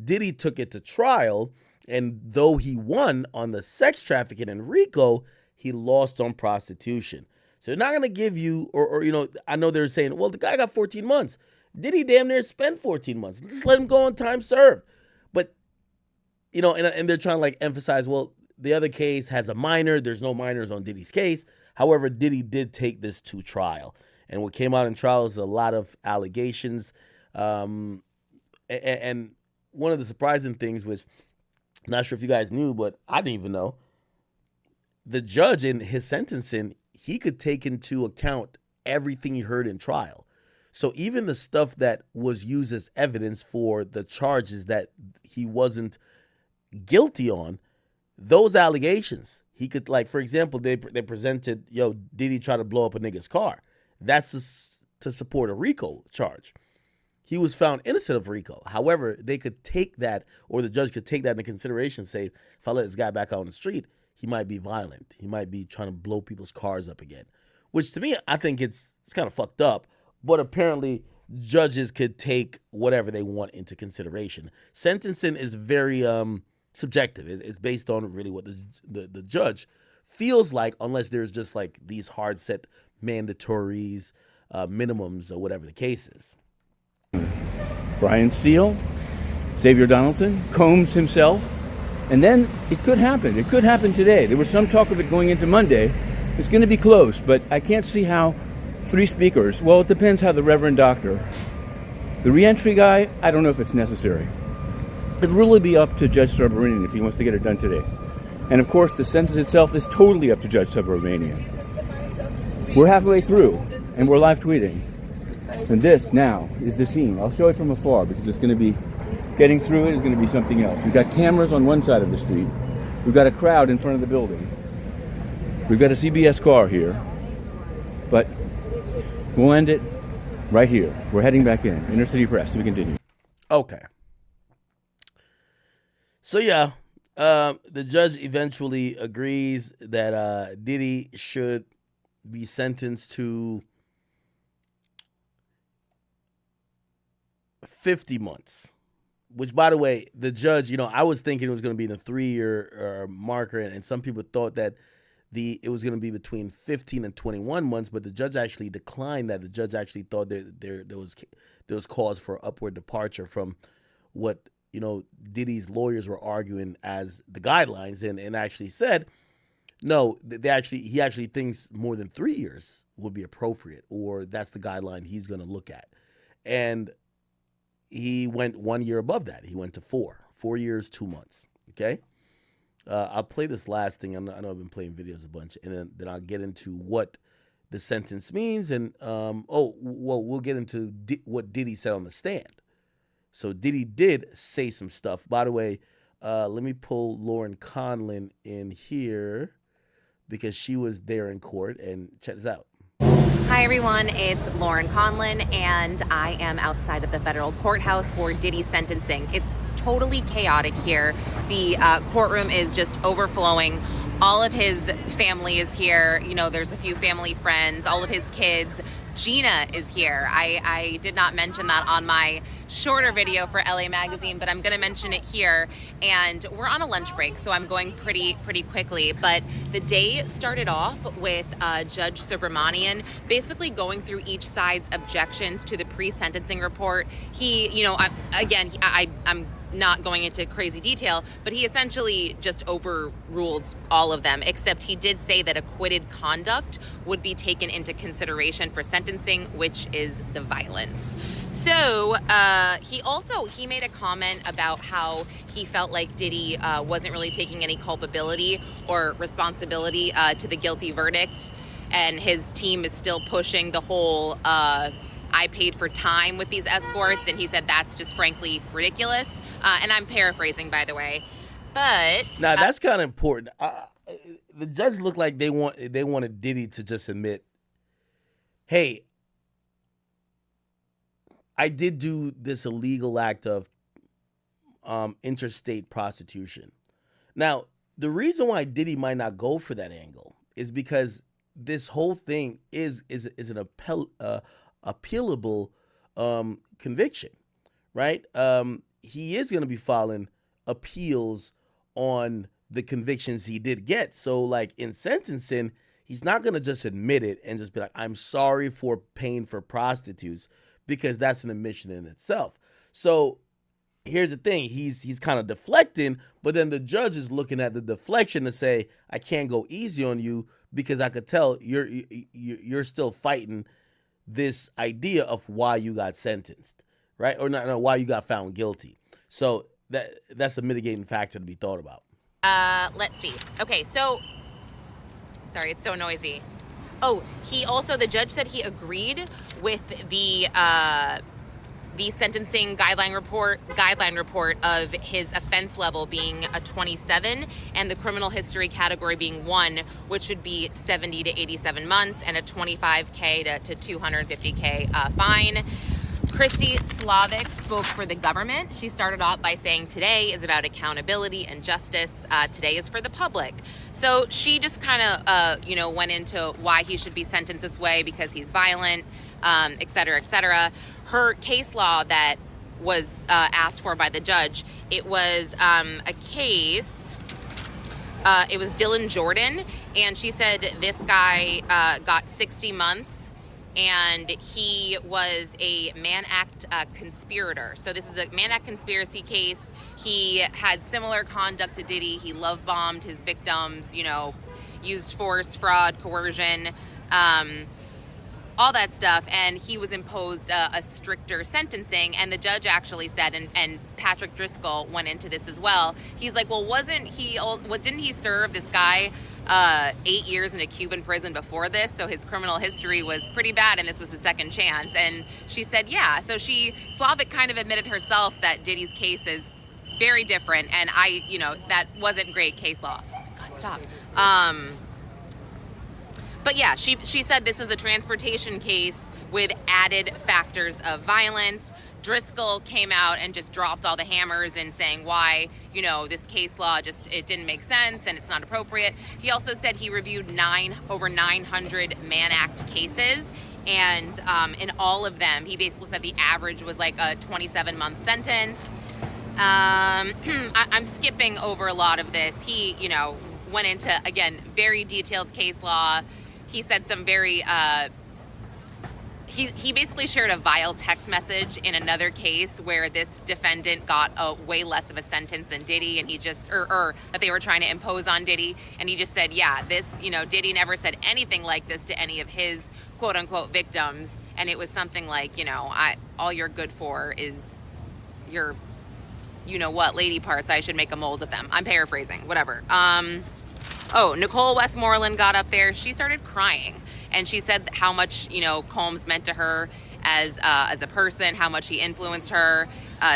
Diddy took it to trial. And though he won on the sex trafficking and RICO, he lost on prostitution. So they're not going to give you, or I know they're saying, well, the guy got 14 months. Did he damn near spend 14 months? Just let him go on time served. But, and they're trying to like emphasize, well, the other case has a minor. There's no minors on Diddy's case. However, Diddy did take this to trial. And what came out in trial is a lot of allegations. And one of the surprising things was, not sure if you guys knew, but I didn't even know. The judge in his sentencing, he could take into account everything he heard in trial. So even the stuff that was used as evidence for the charges that he wasn't guilty on, those allegations, he could, like, for example, they presented, did he try to blow up a nigga's car? That's to support a RICO charge. He was found innocent of RICO. However, they could take that, or the judge could take that into consideration, say, if I let this guy back out on the street, he might be violent. He might be trying to blow people's cars up again. Which to me, I think it's kind of fucked up. But apparently, judges could take whatever they want into consideration. Sentencing is very subjective. It's based on really what the judge feels like, unless there's just like these hard set mandatories, minimums, or whatever the case is. Brian Steele, Xavier Donaldson, Combs himself, and then it could happen. It could happen today. There was some talk of it going into Monday. It's going to be close, but I can't see how 3 speakers, well, it depends how the Reverend Doctor. The reentry guy, I don't know if it's necessary. It'd really be up to Judge Subramanian if he wants to get it done today. And of course, the sentence itself is totally up to Judge Subramanian. We're halfway through, and we're live tweeting. And this now is the scene. I'll show it from afar because it's going to be, getting through it is going to be something else. We've got cameras on one side of the street. We've got a crowd in front of the building. We've got a CBS car here. But we'll end it right here. We're heading back in. Inner City Press. We continue. Okay. So yeah, the judge eventually agrees that Diddy should be sentenced to 50 months, which, by the way, the judge, I was thinking it was going to be in a 3-year marker, and some people thought that it was going to be between 15 and 21 months, but the judge actually declined that. The judge actually thought that there was cause for upward departure from what, Diddy's lawyers were arguing as the guidelines, and actually said, no, he actually thinks more than 3 years would be appropriate, or that's the guideline he's going to look at. And he went 1 year above that. He went to 4 years, 2 months. Okay. I'll play this last thing. I know I've been playing videos a bunch, and then I'll get into what the sentence means. And, we'll get into what Diddy said on the stand. So Diddy did say some stuff. By the way, let me pull Lauren Conlin in here because she was there in court, and check this out. Hi everyone, it's Lauren Conlin, and I am outside of the federal courthouse for Diddy's sentencing. It's totally chaotic here. The courtroom is just overflowing. All of his family is here. There's a few family friends, all of his kids. Gina is here. I did not mention that on my shorter video for LA Magazine, but I'm going to mention it here. And we're on a lunch break, so I'm going pretty quickly. But the day started off with Judge Subramanian basically going through each side's objections to the pre-sentencing report. He, I'm not going into crazy detail, but he essentially just overruled all of them, except he did say that acquitted conduct would be taken into consideration for sentencing, which is the violence. So he made a comment about how he felt like Diddy wasn't really taking any culpability or responsibility to the guilty verdict, and his team is still pushing the whole I paid for time with these escorts, and he said that's just frankly ridiculous. And I'm paraphrasing, by the way. But now that's kind of important. The judge looked like they wanted Diddy to just admit, hey, I did do this illegal act of interstate prostitution. Now, the reason why Diddy might not go for that angle is because this whole thing is an appealable conviction, right? He is going to be filing appeals on the convictions he did get. So, like, in sentencing, he's not going to just admit it and just be like, I'm sorry for paying for prostitutes, because that's an admission in itself. So here's the thing, he's kind of deflecting, but then the judge is looking at the deflection to say, I can't go easy on you because I could tell you're still fighting this idea of why you got sentenced, right? Or not, why you got found guilty. So that's a mitigating factor to be thought about. Let's see. Okay, so sorry, it's so noisy. Oh, the judge said he agreed with the sentencing guideline report of his offense level being a 27 and the criminal history category being 1, which would be 70 to 87 months and a $25K to $250K fine. Christy Slavic spoke for the government. She started off by saying today is about accountability and justice. Today is for the public. So she just kind of, went into why he should be sentenced this way, because he's violent, et cetera, et cetera. Her case law that was asked for by the judge, it was a case, it was Dylan Jordan, and she said this guy got 60 months, and he was a Mann Act conspirator. So this is a Mann Act conspiracy case. He had similar conduct to Diddy. He love bombed his victims, used force, fraud, coercion, all that stuff, and he was imposed a stricter sentencing. And the judge actually said, and Patrick Driscoll went into this as well, he's like, well, didn't he serve this guy 8 years in a Cuban prison before this? So his criminal history was pretty bad, and this was his second chance. And she said, yeah. So Slavic kind of admitted herself that Diddy's case is very different, and that wasn't great case law. God, stop. But yeah, she said this is a transportation case with added factors of violence. Driscoll came out and just dropped all the hammers in saying why, this case law it didn't make sense and it's not appropriate. He also said he reviewed over 900 Mann Act cases, and in all of them, he basically said the average was like a 27-month sentence. I'm skipping over a lot of this. He, went into, again, very detailed case law. He said some very, he basically shared a vile text message in another case where this defendant got a way less of a sentence than Diddy, and he just, or that they were trying to impose on Diddy. And he just said, yeah, this, Diddy never said anything like this to any of his quote unquote victims. And it was something like, all you're good for is your, lady parts. I should make a mold of them. I'm paraphrasing, whatever. Nicole Westmoreland got up there. She started crying, and she said how much, Combs meant to her as a person, how much he influenced her,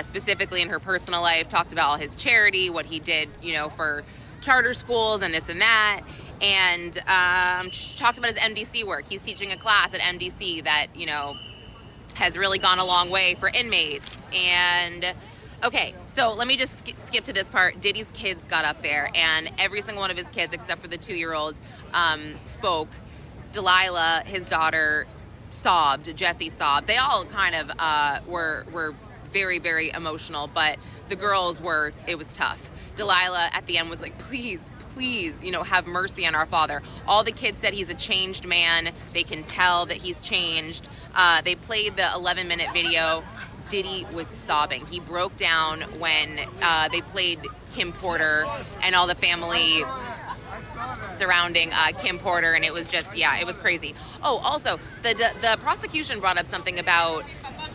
specifically in her personal life, talked about all his charity, what he did, for charter schools and this and that. And talked about his MDC work. He's teaching a class at MDC that, has really gone a long way for inmates. And okay, so let me just skip to this part. Diddy's kids got up there, and every single one of his kids, except for the 2-year-old, spoke. Delilah, his daughter, sobbed. Jesse sobbed. They all kind of were very, very emotional, but the girls it was tough. Delilah at the end was like, please, have mercy on our father. All the kids said he's a changed man. They can tell that he's changed. They played the 11-minute video. Diddy was sobbing. He broke down when they played Kim Porter and all the family surrounding Kim Porter, and it was just, it was crazy. Oh, also, the prosecution brought up something about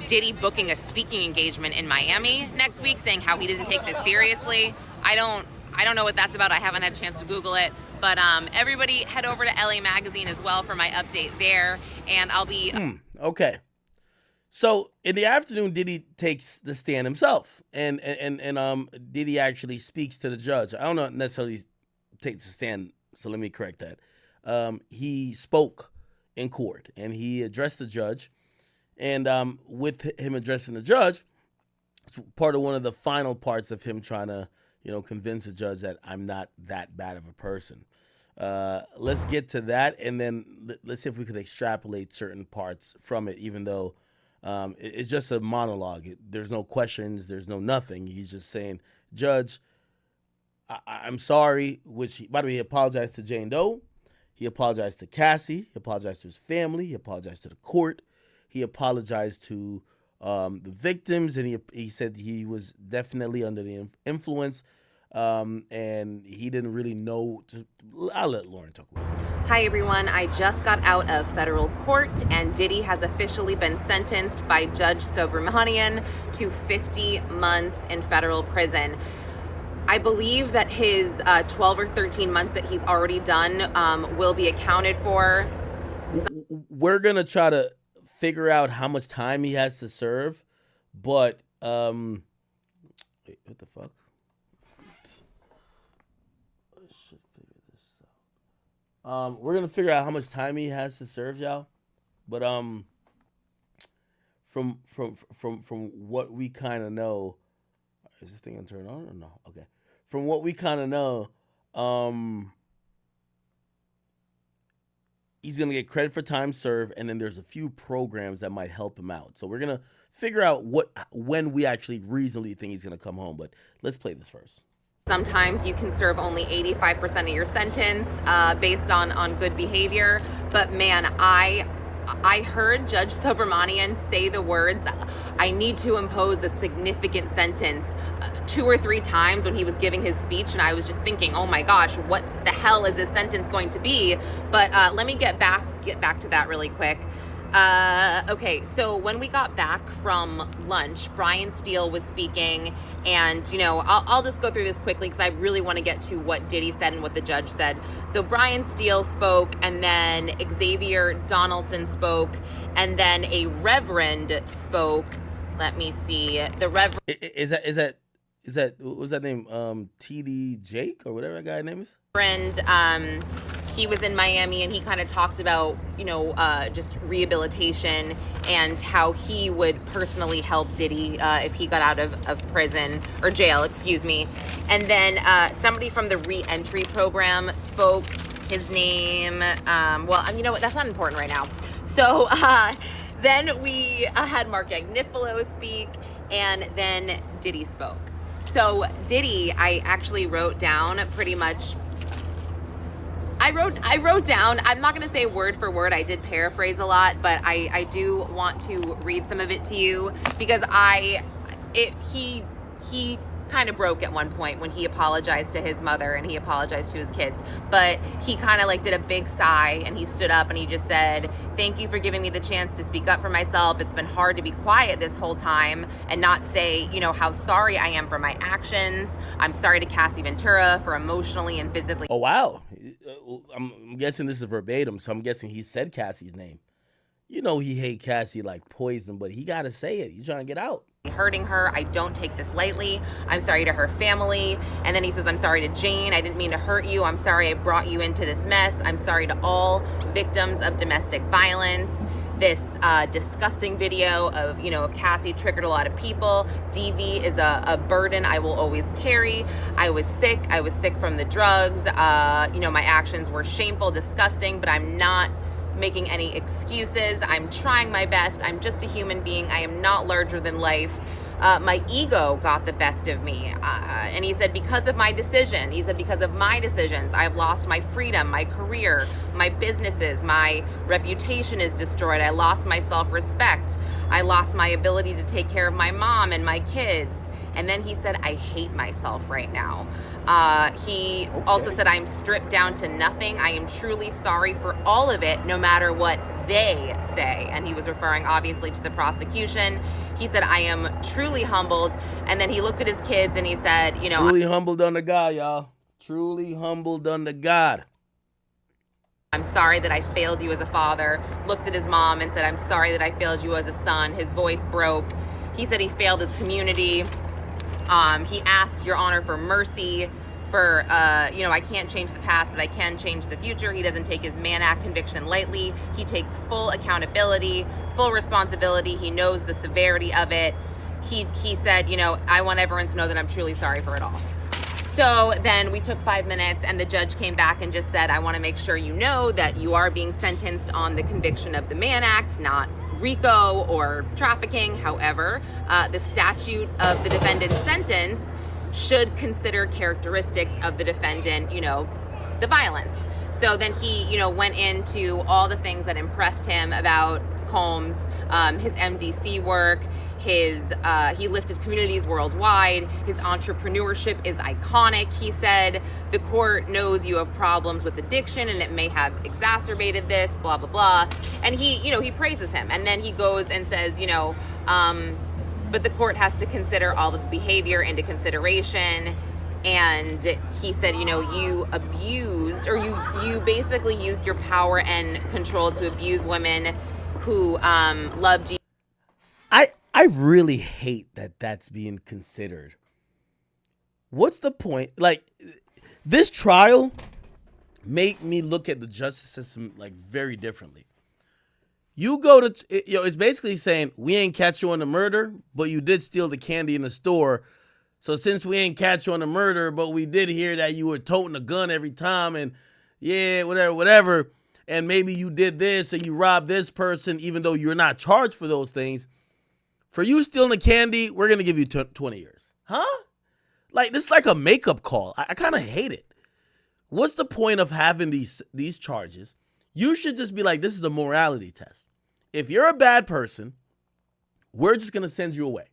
Diddy booking a speaking engagement in Miami next week, saying how he doesn't take this seriously. I don't know what that's about. I haven't had a chance to Google it. But everybody head over to LA Magazine as well for my update there, and I'll be... Okay. So in the afternoon, Diddy takes the stand himself, and Diddy actually speaks to the judge. I don't know necessarily takes the stand, so let me correct that. He spoke in court, and he addressed the judge, and with him addressing the judge, it's part of one of the final parts of him trying to, convince the judge that I'm not that bad of a person. Let's get to that, and then let's see if we could extrapolate certain parts from it, even though it's just a monologue. There's no questions. There's no nothing. He's just saying, Judge, I'm sorry, which, by the way, he apologized to Jane Doe. He apologized to Cassie. He apologized to his family. He apologized to the court. He apologized to the victims, and he said he was definitely under the influence, and he didn't really know. I'll let Lauren talk about it. Hi everyone, I just got out of federal court and Diddy has officially been sentenced by Judge Subramanian to 50 months in federal prison. I believe that his 12 or 13 months that he's already done will be accounted for. We're going to try to figure out how much time he has to serve, but wait, what the fuck? We're gonna figure out how much time he has to serve, y'all. But from what we kind of know, is this thing gonna turn on or no? Okay. From what we kind of know, he's gonna get credit for time served, and then there's a few programs that might help him out. So we're gonna figure out when we actually reasonably think he's gonna come home. But let's play this first. Sometimes you can serve only 85% of your sentence based on good behavior. But man, I heard Judge Subramanian say the words, I need to impose a significant sentence 2 or 3 times when he was giving his speech. And I was just thinking, oh my gosh, what the hell is this sentence going to be? But let me get back to that really quick. Okay, so when we got back from lunch, Brian Steele was speaking, and I'll just go through this quickly because I really want to get to what Diddy said and what the judge said. So Brian Steele spoke, and then Xavier Donaldson spoke, and then a reverend spoke. Let me see. The reverend is that what was that name? TD Jake or whatever that guy's name is? He was in Miami and he kind of talked about, just rehabilitation and how he would personally help Diddy if he got out of prison or jail, excuse me. And then somebody from the re-entry program spoke. His name, well, you know what? That's not important right now. So then we had Mark Agnifilo speak, and then Diddy spoke. So Diddy, I actually wrote down pretty much. I wrote down, I'm not going to say word for word, I did paraphrase a lot, but I do want to read some of it to you because he kind of broke at one point when he apologized to his mother and he apologized to his kids, but he kind of did a big sigh and he stood up and he just said, thank you for giving me the chance to speak up for myself. It's been hard to be quiet this whole time and not say, how sorry I am for my actions. I'm sorry to Cassie Ventura for emotionally and physically. Oh, wow. I'm guessing this is verbatim, so I'm guessing he said Cassie's name. He hate Cassie like poison, but he got to say it. He's trying to get out. Hurting her. I don't take this lightly. I'm sorry to her family. And then he says, I'm sorry to Jane. I didn't mean to hurt you. I'm sorry I brought you into this mess. I'm sorry to all victims of domestic violence. This disgusting video of Cassie triggered a lot of people. DV is a burden I will always carry. I was sick. I was sick from the drugs. My actions were shameful, disgusting, but I'm not making any excuses. I'm trying my best. I'm just a human being. I am not larger than life. My ego got the best of me. And he said, because of my decision, because of my decisions, I've lost my freedom, my career, my businesses, my reputation is destroyed. I lost my self-respect. I lost my ability to take care of my mom and my kids. And then he said, I hate myself right now. He also said, I'm stripped down to nothing. I am truly sorry for all of it, no matter what they say. And he was referring obviously to the prosecution. He said, I am truly humbled. And then he looked at his kids and he said, truly humbled under God, y'all. Truly humbled under God. I'm sorry that I failed you as a father. Looked at his mom and said, I'm sorry that I failed you as a son. His voice broke. He said he failed his community. He asked, Your Honor, for mercy. For, I can't change the past, but I can change the future. He doesn't take his Mann Act conviction lightly. He takes full accountability, full responsibility. He knows the severity of it. He said, I want everyone to know that I'm truly sorry for it all. So then we took 5 minutes and the judge came back and just said, I want to make sure you know that you are being sentenced on the conviction of the Mann Act, not RICO or trafficking. However, the statute of the defendant's sentence should consider characteristics of the defendant, the violence. So then he, went into all the things that impressed him about Combs, his MDC work, he lifted communities worldwide. His entrepreneurship is iconic. He said, the court knows you have problems with addiction and it may have exacerbated this, blah, blah, blah. And he praises him. And then he goes and says, but the court has to consider all of the behavior into consideration. And he said, you abused, or you basically used your power and control to abuse women who loved you. I really hate that that's being considered. What's the point? Like, this trial made me look at the justice system like very differently. You go to, it's basically saying, we ain't catch you on the murder, but you did steal the candy in the store. So since we ain't catch you on the murder, but we did hear that you were toting a gun every time and yeah, whatever. And maybe you did this and you robbed this person, even though you're not charged for those things. For you stealing the candy, we're going to give you 20 years. Huh? Like, this is like a makeup call. I kind of hate it. What's the point of having these charges? You should just be like, this is a morality test. If you're a bad person, we're just going to send you away.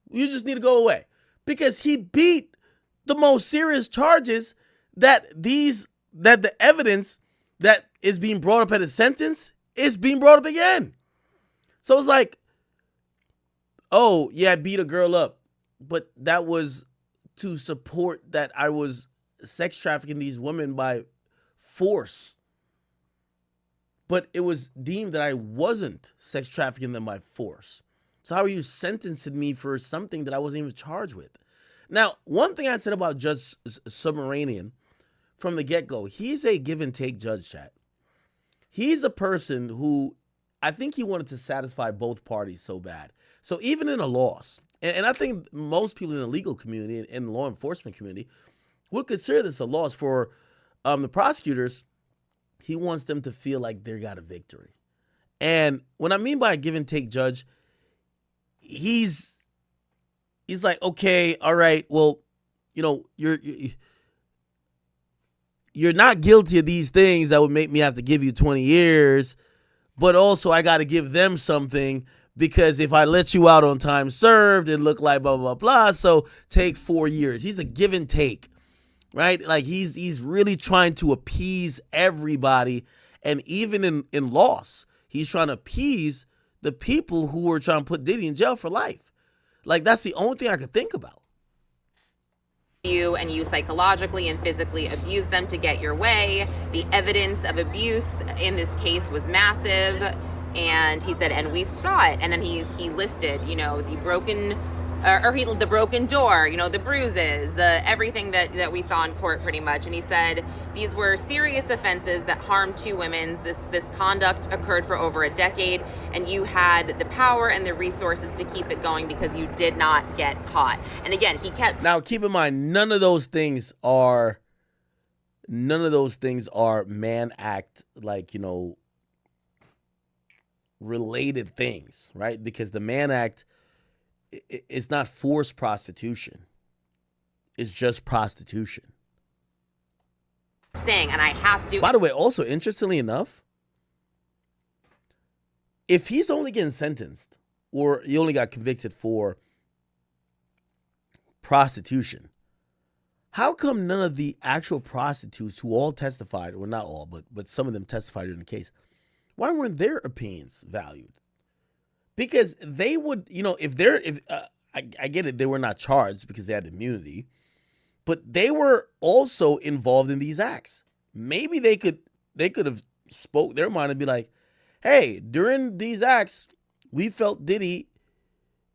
You just need to go away. Because he beat the most serious charges that the evidence that is being brought up at his sentence is being brought up again. So it's like, oh, yeah, I beat a girl up, but that was to support that I was sex trafficking these women by force. But it was deemed that I wasn't sex trafficking them by force. So how are you sentencing me for something that I wasn't even charged with? Now, one thing I said about Judge Subramanian from the get-go, he's a give and take judge, chat. He's a person who, I think he wanted to satisfy both parties so bad. So even in a loss, and I think most people in the legal community and the law enforcement community would consider this a loss for the prosecutors. He wants them to feel like they got a victory. And what I mean by a give and take judge, he's like, okay, all right, well, you're not guilty of these things that would make me have to give you 20 years. But also I got to give them something because if I let you out on time served, it looked like blah, blah, blah. So take 4 years. He's a give and take, right? Like he's really trying to appease everybody. And even in loss, he's trying to appease the people who were trying to put Diddy in jail for life. Like that's the only thing I could think about. You and you psychologically and physically abuse them to get your way. The evidence of abuse in this case was massive. And he said, and we saw it. And then he listed, the broken the broken door, the bruises, the everything that we saw in court pretty much. And he said these were serious offenses that harmed 2 women. This conduct occurred for over a decade, and you had the power and the resources to keep it going because you did not get caught. And again, he kept. Now, keep in mind, none of those things are Mann Act, related things, right? Because the Mann Act, it's not forced prostitution. It's just prostitution. Saying, and I have to. By the way, also, interestingly enough, if he's only getting sentenced or he only got convicted for prostitution, how come none of the actual prostitutes who all testified, or not all, but some of them testified in the case, why weren't their opinions valued? Because they would, I get it, they were not charged because they had immunity, but they were also involved in these acts. maybe they could have spoke their mind and be like, hey, during these acts, we felt Diddy,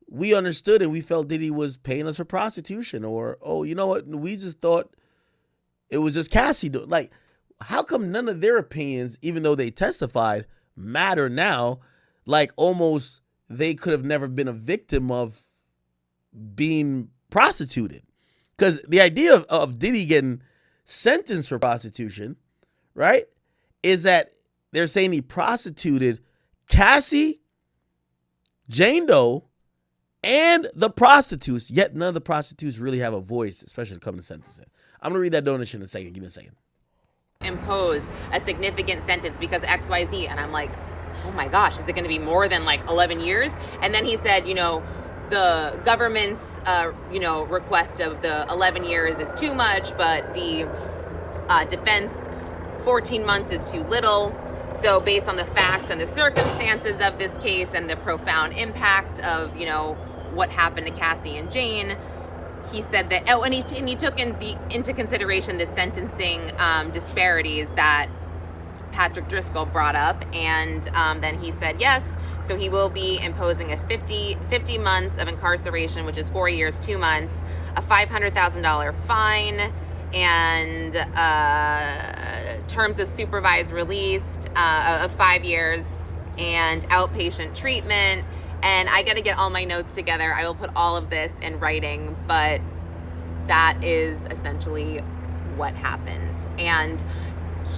we understood and we felt Diddy was paying us for prostitution, or, oh, you know what, we just thought it was just Cassie doing. Like, how come none of their opinions, even though they testified, matter now? Like, almost they could have never been a victim of being prostituted. Because the idea of Diddy getting sentenced for prostitution, right, is that they're saying he prostituted Cassie, Jane Doe, and the prostitutes, yet none of the prostitutes really have a voice, especially when it comes to sentencing. I'm going to read that donation in a second. Give me a second. Impose a significant sentence because XYZ. And I'm like, oh my gosh, is it going to be more than like 11 years? And then he said, the government's, request of the 11 years is too much, but the defense, 14 months is too little. So based on the facts and the circumstances of this case and the profound impact of, what happened to Cassie and Jane, he said that, and he took into consideration the sentencing disparities that Patrick Driscoll brought up. And then he said, yes, so he will be imposing a 50 months of incarceration, which is 4 years, 2 months, a $500,000 fine, and terms of supervised release of 5 years, and outpatient treatment. And I got to get all my notes together. I will put all of this in writing, but that is essentially what happened. And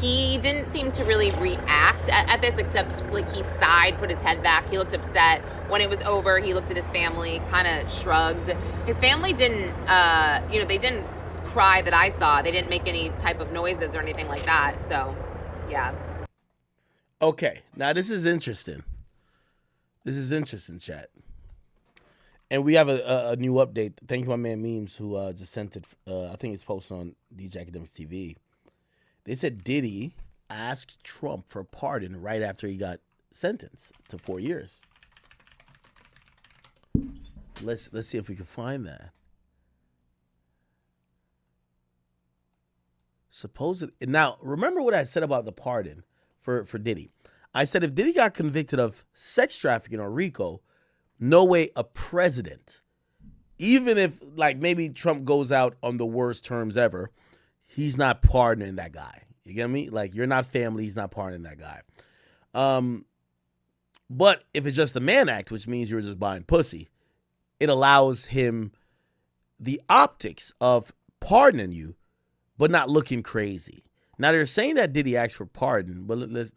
he didn't seem to really react at this, except like he sighed, put his head back. He looked upset. When it was over, he looked at his family, kind of shrugged. His family didn't, they didn't cry that I saw. They didn't make any type of noises or anything like that. So, yeah. Okay, now this is interesting. This is interesting, chat. And we have a new update. Thank you, my man Memes, who just sent it. I think it's posted on DJ Akademiks TV. They said Diddy asked Trump for a pardon right after he got sentenced to 4 years. Let's see if we can find that. Supposedly, now remember what I said about the pardon for Diddy. I said if Diddy got convicted of sex trafficking or RICO, no way a president, even if like maybe Trump goes out on the worst terms ever, he's not pardoning that guy. You get me? Like, you're not family, he's not pardoning that guy. But if it's just the Mann Act, which means you're just buying pussy, it allows him the optics of pardoning you, but not looking crazy. Now they're saying that Diddy asked for pardon, but let's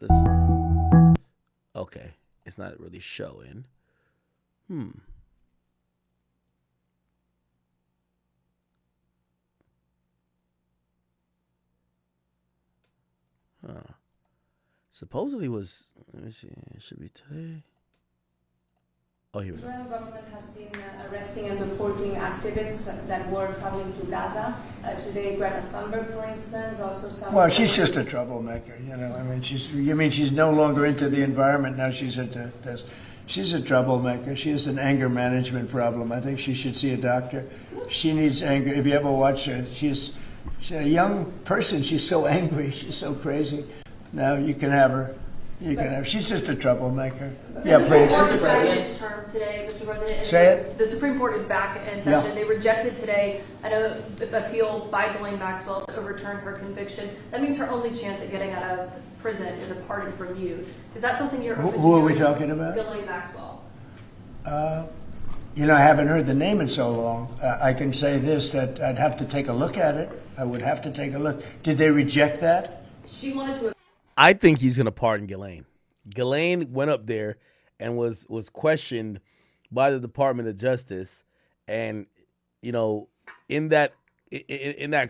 okay, it's not really showing. Supposedly was, let me see, it should be today. Oh, here we go. The Israeli government has been arresting and deporting activists that were traveling to Gaza. Today, Greta Thunberg, for instance, also some... Well, she's just a troublemaker, I mean, she's no longer into the environment, now she's into this. She's a troublemaker. She has an anger management problem. I think she should see a doctor. She needs anger. If you ever watch her, she's a young person. She's so angry. She's so crazy. Now you can have her. She's just a troublemaker. Yeah, please. The Supreme Court is back in its term today, Mr. President. Say it. The Supreme Court is back in session. Yeah. They rejected today an appeal by Ghislaine Maxwell to overturn her conviction. That means her only chance at getting out of prison is a pardon from you. Is that something you're open to? Who are we talking about? Ghislaine Maxwell. I haven't heard the name in so long. I can say this, that I'd have to take a look at it. I would have to take a look. Did they reject that? She wanted to... I think he's going to pardon Ghislaine. Ghislaine went up there and was questioned by the Department of Justice. And, in that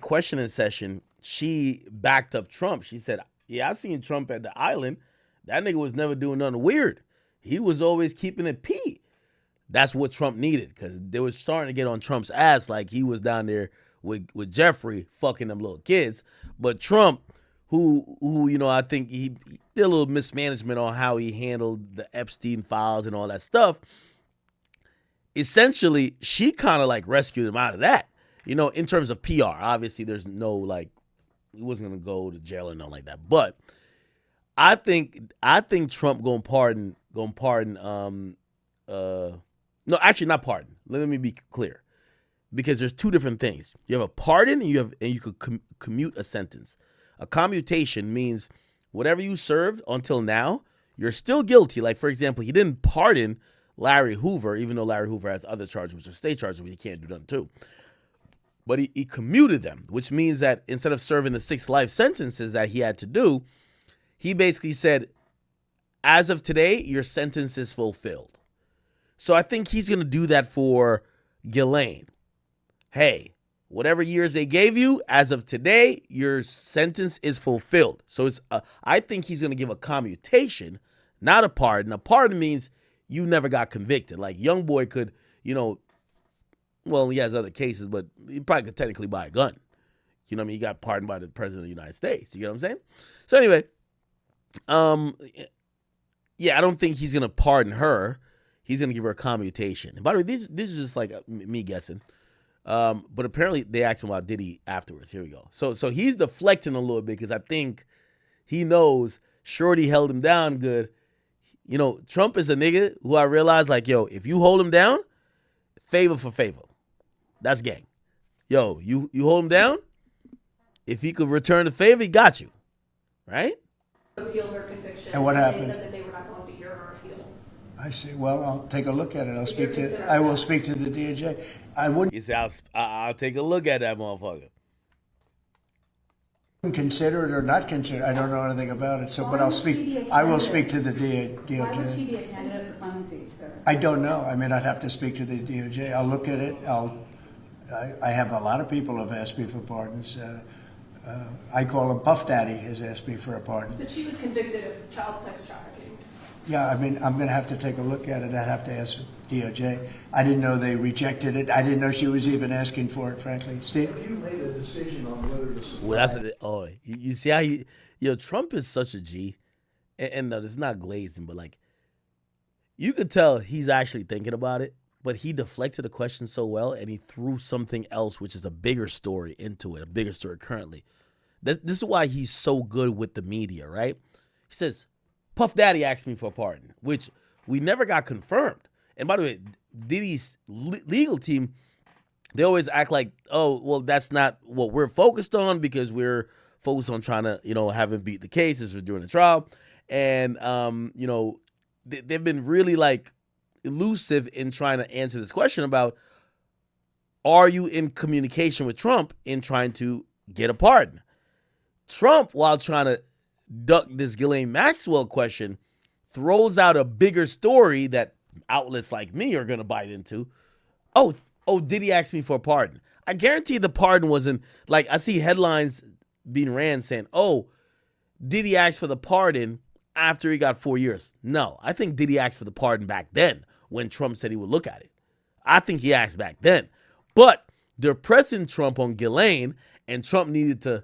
questioning session, she backed up Trump. She said, yeah, I seen Trump at the island. That nigga was never doing nothing weird. He was always keeping it P. That's what Trump needed, because they were starting to get on Trump's ass like he was down there with Jeffrey fucking them little kids. But Trump, who I think he did a little mismanagement on how he handled the Epstein files and all that stuff. Essentially, she kind of like rescued him out of that. In terms of PR, obviously there's no like he wasn't gonna go to jail or nothing like that. But I think Trump gonna pardon. No, actually not pardon. Let me be clear, because there's two different things. You have a pardon, and you could commute a sentence. A commutation means whatever you served until now, you're still guilty. Like, for example, he didn't pardon Larry Hoover, even though Larry Hoover has other charges, which are state charges, which he can't do nothing too. But he commuted them, which means that instead of serving the 6 life sentences that he had to do, he basically said, as of today, your sentence is fulfilled. So I think he's going to do that for Ghislaine. Hey, whatever years they gave you, as of today, your sentence is fulfilled. So I think he's going to give a commutation, not a pardon. A pardon means you never got convicted. Like, YoungBoy could, well, he has other cases, but he probably could technically buy a gun. You know what I mean? He got pardoned by the president of the United States. You get what I'm saying? So anyway, yeah, I don't think he's going to pardon her. He's going to give her a commutation. And by the way, this is just like me guessing. But apparently they asked him about Diddy afterwards. Here we go. So he's deflecting a little bit because I think he knows Shorty held him down good. Trump is a nigga who I realize, like, yo, if you hold him down, favor for favor. That's gang. Yo, you hold him down. If he could return the favor, he got you. Right? Appeal her conviction. And what happened? They said that they were not going to hear her appeal. I see. Well, I'll take a look at it. I will speak to the DOJ. I wouldn't. You say I'll take a look at that motherfucker. Consider it or not consider it. I don't know anything about it. So, but I'll speak. I will speak to the DOJ. Why would she be a candidate for clemency, sir? I don't know. I mean, I'd have to speak to the DOJ. I'll look at it. I have a lot of people who have asked me for pardons. I call him Puff Daddy has asked me for a pardon. But she was convicted of child sex trafficking. Yeah, I mean, I'm going to have to take a look at it. I'd have to ask DOJ. I didn't know they rejected it. I didn't know she was even asking for it, frankly. Steve? Have you made a decision on whether to supply? Well, that's you see how Trump is such a G, and no, it's not glazing, but like, you could tell he's actually thinking about it, but he deflected the question so well, and he threw something else, which is a bigger story into it, a bigger story currently. This is why he's so good with the media, right? He says, Puff Daddy asked me for a pardon, which we never got confirmed. And by the way, Diddy's legal team, they always act like, oh, well, that's not what we're focused on because we're focused on trying to, have him beat the case as we're doing the trial. And, they've been really like elusive in trying to answer this question about, are you in communication with Trump in trying to get a pardon? Trump, while trying to duck this Ghislaine Maxwell question, throws out a bigger story that outlets like me are going to bite into. Oh, Diddy asked me for a pardon. I guarantee the pardon wasn't, like, I see headlines being ran saying, oh, Diddy asked for the pardon after he got 4 years. No, I think Diddy asked for the pardon back then when Trump said he would look at it. I think he asked back then. But they're pressing Trump on Ghislaine, and Trump needed to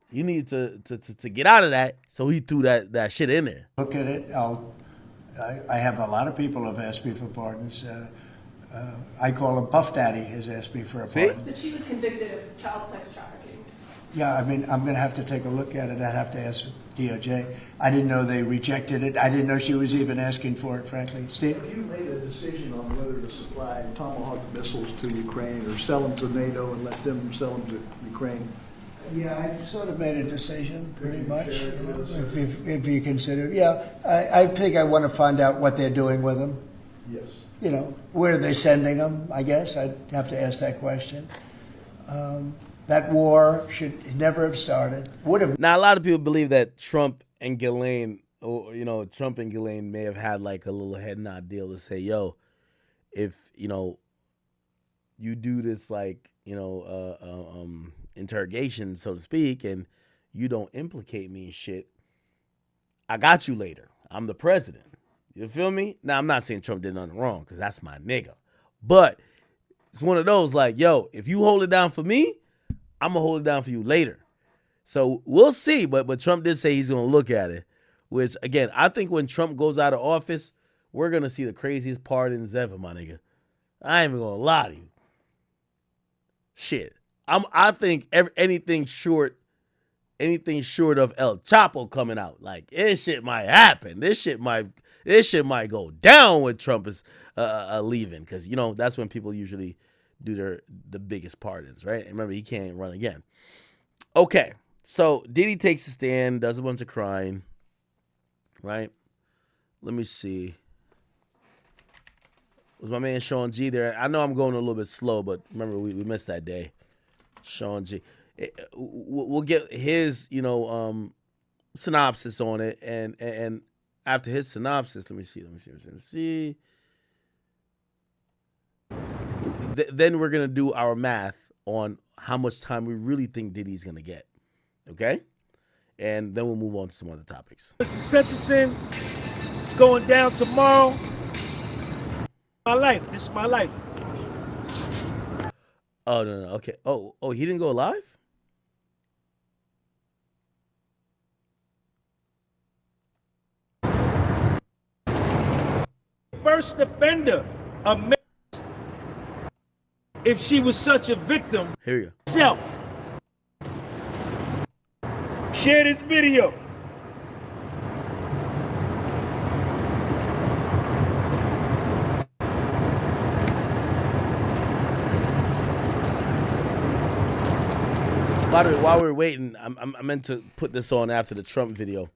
get out of that, so he threw that shit in there. Look at it. I have a lot of people who have asked me for pardons. I call him Puff Daddy has asked me for a pardon. But she was convicted of child sex trafficking. Yeah, I mean, I'm going to have to take a look at it. I'd have to ask DOJ. I didn't know they rejected it. I didn't know she was even asking for it, frankly. Steve? Have you made a decision on whether to supply Tomahawk missiles to Ukraine or sell them to NATO and let them sell them to Ukraine? Yeah, I've sort of made a decision, pretty much. If you consider, yeah, I think I want to find out what they're doing with them. Yes. Where are they sending them? I guess I'd have to ask that question. That war should never have started. Would have. Now, a lot of people believe that Trump and Ghislaine, Trump and Ghislaine may have had like a little head nod deal to say, yo, if you do this like interrogation, so to speak, and you don't implicate me in shit, I got you later. I'm the president. You feel me? Now, I'm not saying Trump did nothing wrong because that's my nigga. But it's one of those like, yo, if you hold it down for me, I'm going to hold it down for you later. So we'll see. But Trump did say he's going to look at it, which, again, I think when Trump goes out of office, we're going to see the craziest pardons ever, my nigga. I ain't even going to lie to you. Shit. I think anything short anything short of El Chapo coming out. Like, this shit might happen. This shit might go down when Trump is leaving, because that's when people usually do the biggest pardons, right? And remember, he can't run again. Okay, so Diddy takes a stand, does a bunch of crying, right? Let me see. Was my man Sean G there? I know I'm going a little bit slow, but remember, we missed that day. Sean G. We'll get his, synopsis on it, and after his synopsis, let me see. Then we're gonna do our math on how much time we really think Diddy's gonna get, okay? And then we'll move on to some other topics. Mr. Sentencing, it's going down tomorrow. My life. This is my life. Oh no, okay. Oh, he didn't go live? First offender, if she was such a victim. Here you go. Self. Share this video. By the way, while we're waiting, I meant to put this on after the Trump video.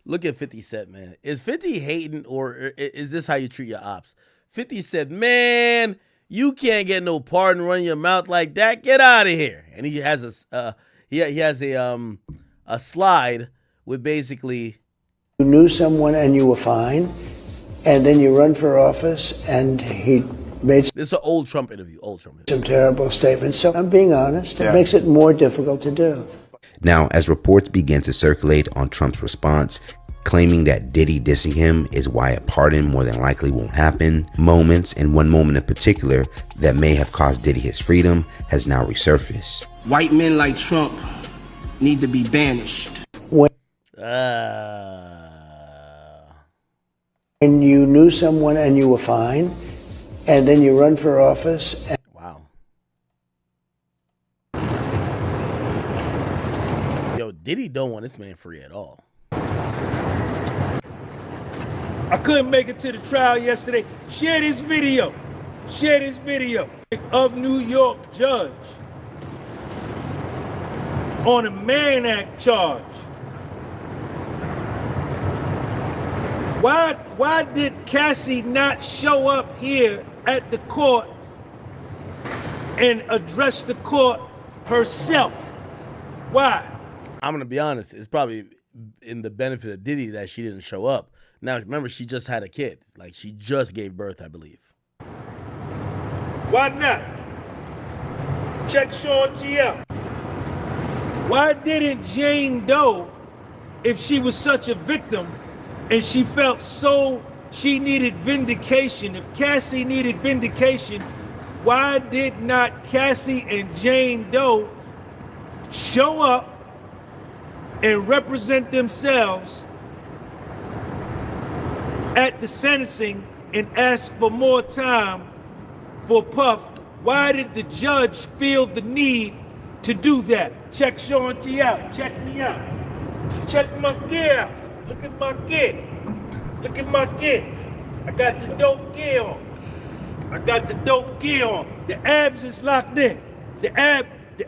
Look at 50 Cent, man. Is 50 hating, or is this how you treat your ops? 50 said, man, you can't get no pardon running your mouth like that. Get out of here. And he has a slide with basically, you knew someone and you were fine, and then you run for office, and he made this is an old Trump interview. Some terrible statements. So I'm being honest. It makes it more difficult to do. Now, as reports begin to circulate on Trump's response, claiming that Diddy dissing him is why a pardon more than likely won't happen, moments, and one moment in particular that may have cost Diddy his freedom has now resurfaced. White men like Trump need to be banished. When you knew someone and you were fine, and then you run for office. Wow. Yo, Diddy don't want this man free at all. I couldn't make it to the trial yesterday. Share this video. Share this video of New York judge on a Mann Act charge. Why did Cassie not show up here at the court and address the court herself? Why? I'm going to be honest. It's probably in the benefit of Diddy that she didn't show up. Now, remember, she just had a kid. Like, she just gave birth, I believe. Why not? Check Sean G out. Why didn't Jane Doe, if she was such a victim and she felt so she needed vindication, if Cassie needed vindication, why did not Cassie and Jane Doe show up and represent themselves at the sentencing and ask for more time for Puff? Why did the judge feel the need to do that? Check Sean G out. Check me out. Check my gear out. Look at my gear. Look at my gear. I got the dope gear on. I got the dope gear on. The abs is locked in. The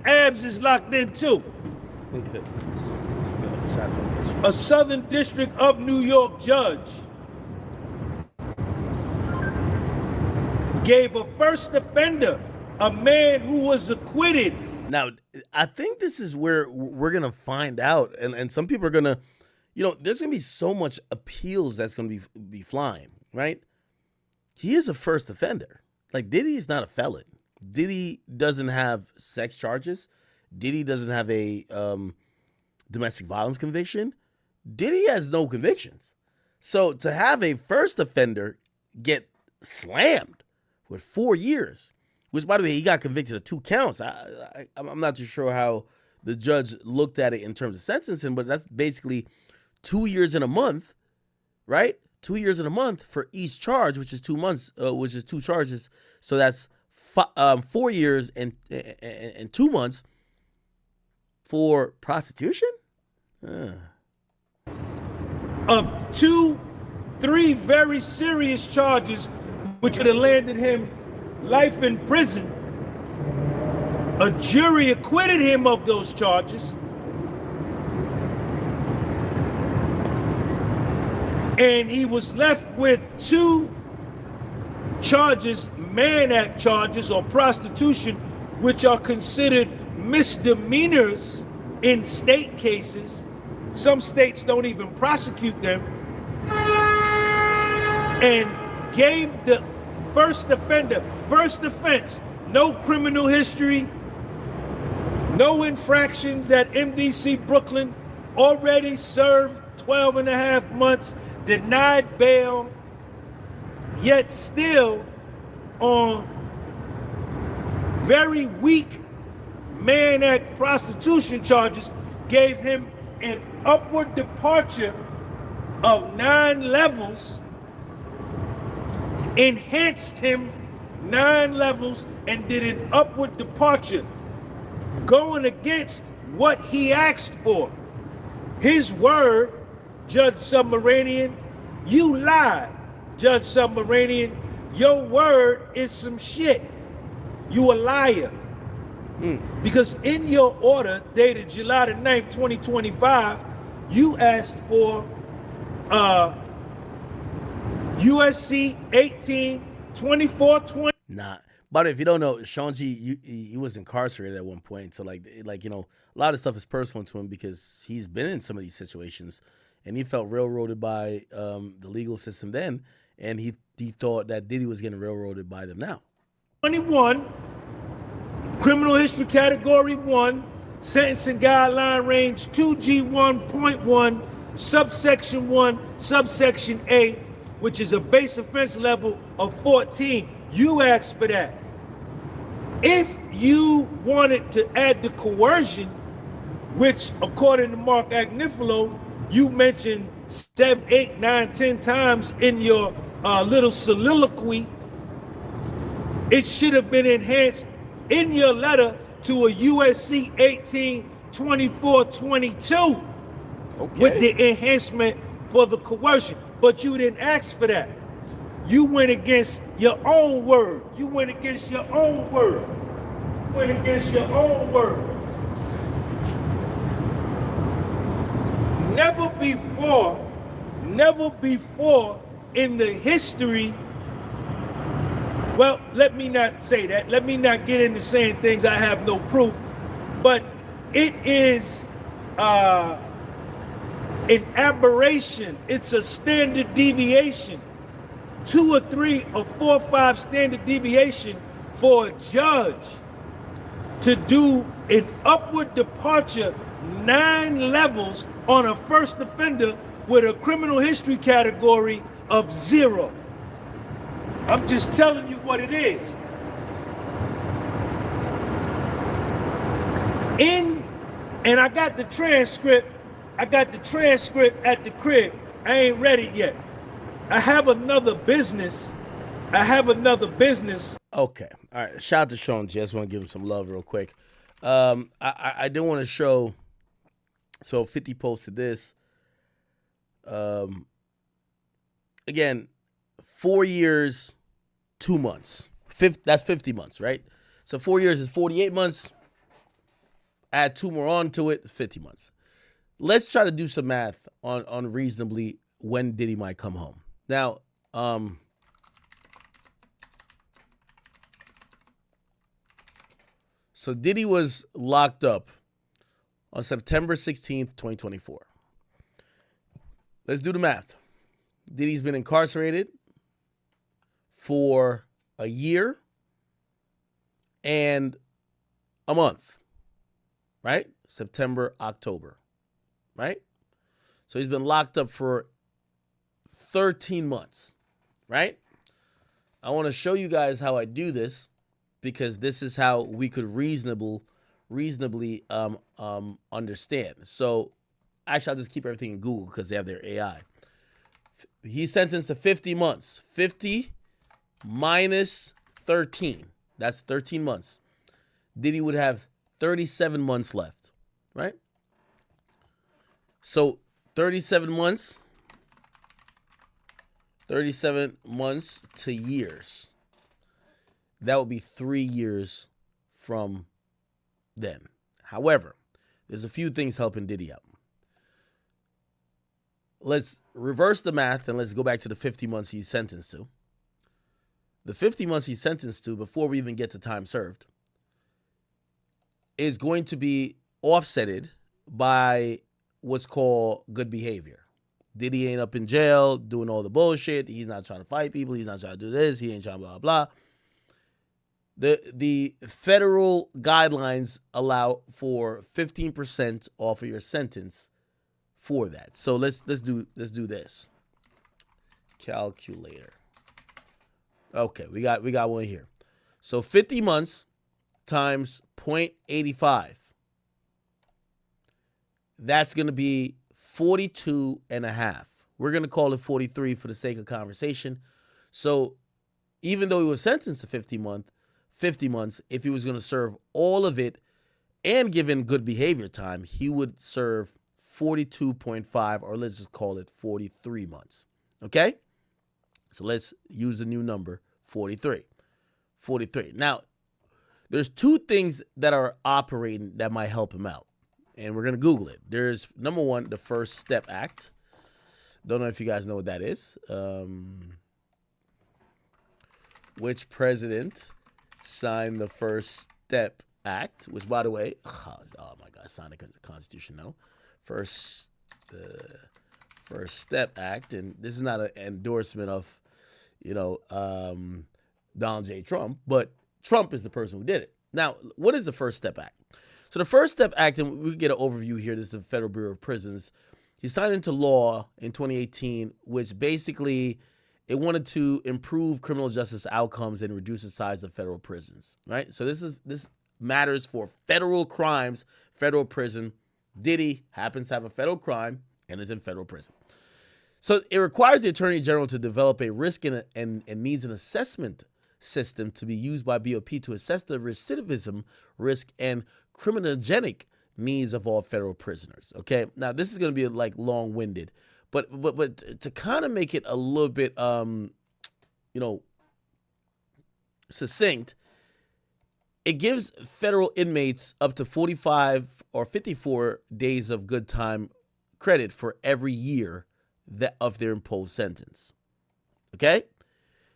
abs is locked in too. A Southern District of New York judge gave a first offender, a man who was acquitted. Now, I think this is where we're going to find out, and some people are going to, there's going to be so much appeals that's going to be flying, right? He is a first offender. Like, Diddy is not a felon. Diddy doesn't have sex charges. Diddy doesn't have a domestic violence conviction. Diddy has no convictions. So to have a first offender get slammed with 4 years, which, by the way, he got convicted of 2 counts. I'm not too sure how the judge looked at it in terms of sentencing, but that's basically 2 years and a month, right? 2 years and a month for each charge, which is 2 months, which is 2 charges. So that's 4 years and 2 months for prostitution. of 3 very serious charges, which would have landed him life in prison. A jury acquitted him of those charges. And he was left with 2 charges, Mann Act charges or prostitution, which are considered misdemeanors in state cases. Some states don't even prosecute them. And gave the first offense, no criminal history, no infractions at MDC Brooklyn, already served 12 and a half months, denied bail, yet still on very weak Mann Act prostitution charges, gave him an upward departure of 9 levels, enhanced him 9 levels, and did an upward departure, going against what he asked for. His word, Judge Submaranian, you lied, Judge Submaranian. Your word is some shit. You a liar. Because in your order dated July the 9th, 2025, you asked for USC 18-24-20. Nah. But if you don't know, Sean G, he was incarcerated at one point. So like, you know, a lot of stuff is personal to him because he's been in some of these situations and he felt railroaded by the legal system then. And he thought that Diddy was getting railroaded by them now. 21, criminal history category 1, sentencing guideline range 2G1.1, subsection 1, subsection A, which is a base offense level of 14. You asked for that. If you wanted to add the coercion, which according to Mark Agnifilo, you mentioned 7, 8, 9, 10 times in your little soliloquy, it should have been enhanced in your letter to a USC 18-24-22 with the enhancement for the coercion. But you didn't ask for that. You went against your own word. You went against your own word. You went against your own word. Never before in the history, well, let me not say that. Let me not get into saying things I have no proof, but it is an aberration. It's a standard deviation. 2 or 3 or 4 or 5 standard deviation for a judge to do an upward departure 9 levels on a first offender with a criminal history category of 0. I'm just telling you what it is. And I got the transcript. I got the transcript at the crib. I ain't read it yet. I have another business. Okay. All right. Shout out to Sean G. I just want to give him some love real quick. I didn't want to show. So 50 posted this. Again, 4 years, 2 months. That's 50 months, right? So 4 years is 48 months. Add 2 more on to it, it's 50 months. Let's try to do some math on reasonably when Diddy might come home. Now, so Diddy was locked up on September 16th, 2024. Let's do the math. Diddy's been incarcerated for a year and a month, right? September, October, right? So he's been locked up for 13 months, right? I want to show you guys how I do this because this is how we could reasonably understand. So actually, I'll just keep everything in Google because they have their AI. He's sentenced to 50 months. 50 minus 13. That's 13 months. Diddy would have 37 months left, right? So 37 months to years. That would be 3 years from then. However, there's a few things helping Diddy out. Let's reverse the math and let's go back to the 50 months he's sentenced to. The 50 months he's sentenced to, before we even get to time served, is going to be offsetted by what's called good behavior. Diddy ain't up in jail doing all the bullshit. He's not trying to fight people. He's not trying to do this. He ain't trying to blah, blah, blah. The federal guidelines allow for 15% off of your sentence for that. So let's do this. Calculator. Okay, we got one here. So 50 months times 0.85. That's going to be 42 and a half. We're going to call it 43 for the sake of conversation. So even though he was sentenced to 50 months, if he was going to serve all of it and given good behavior time, he would serve 42.5, or let's just call it 43 months. Okay? So let's use the new number, 43. 43. Now, there's two things that are operating that might help him out. And we're going to Google it. There's, number one, the First Step Act. Don't know if you guys know what that is. Which president signed the First Step Act? Which, by the way, oh my God, signed the Constitution, no. First Step Act. And this is not an endorsement of, Donald J. Trump, but Trump is the person who did it. Now, what is the First Step Act? So the First Step Act, and we get an overview here. This is the Federal Bureau of Prisons. He signed into law in 2018, which basically it wanted to improve criminal justice outcomes and reduce the size of federal prisons, right? So this matters for federal crimes, federal prison. Diddy happens to have a federal crime and is in federal prison. So it requires the Attorney General to develop a risk and needs an assessment system to be used by BOP to assess the recidivism risk and criminogenic needs of all federal prisoners. Okay, now this is going to be like long-winded, but to kind of make it a little bit succinct, it gives federal inmates up to 45 or 54 days of good time credit for every year of their imposed sentence. Okay,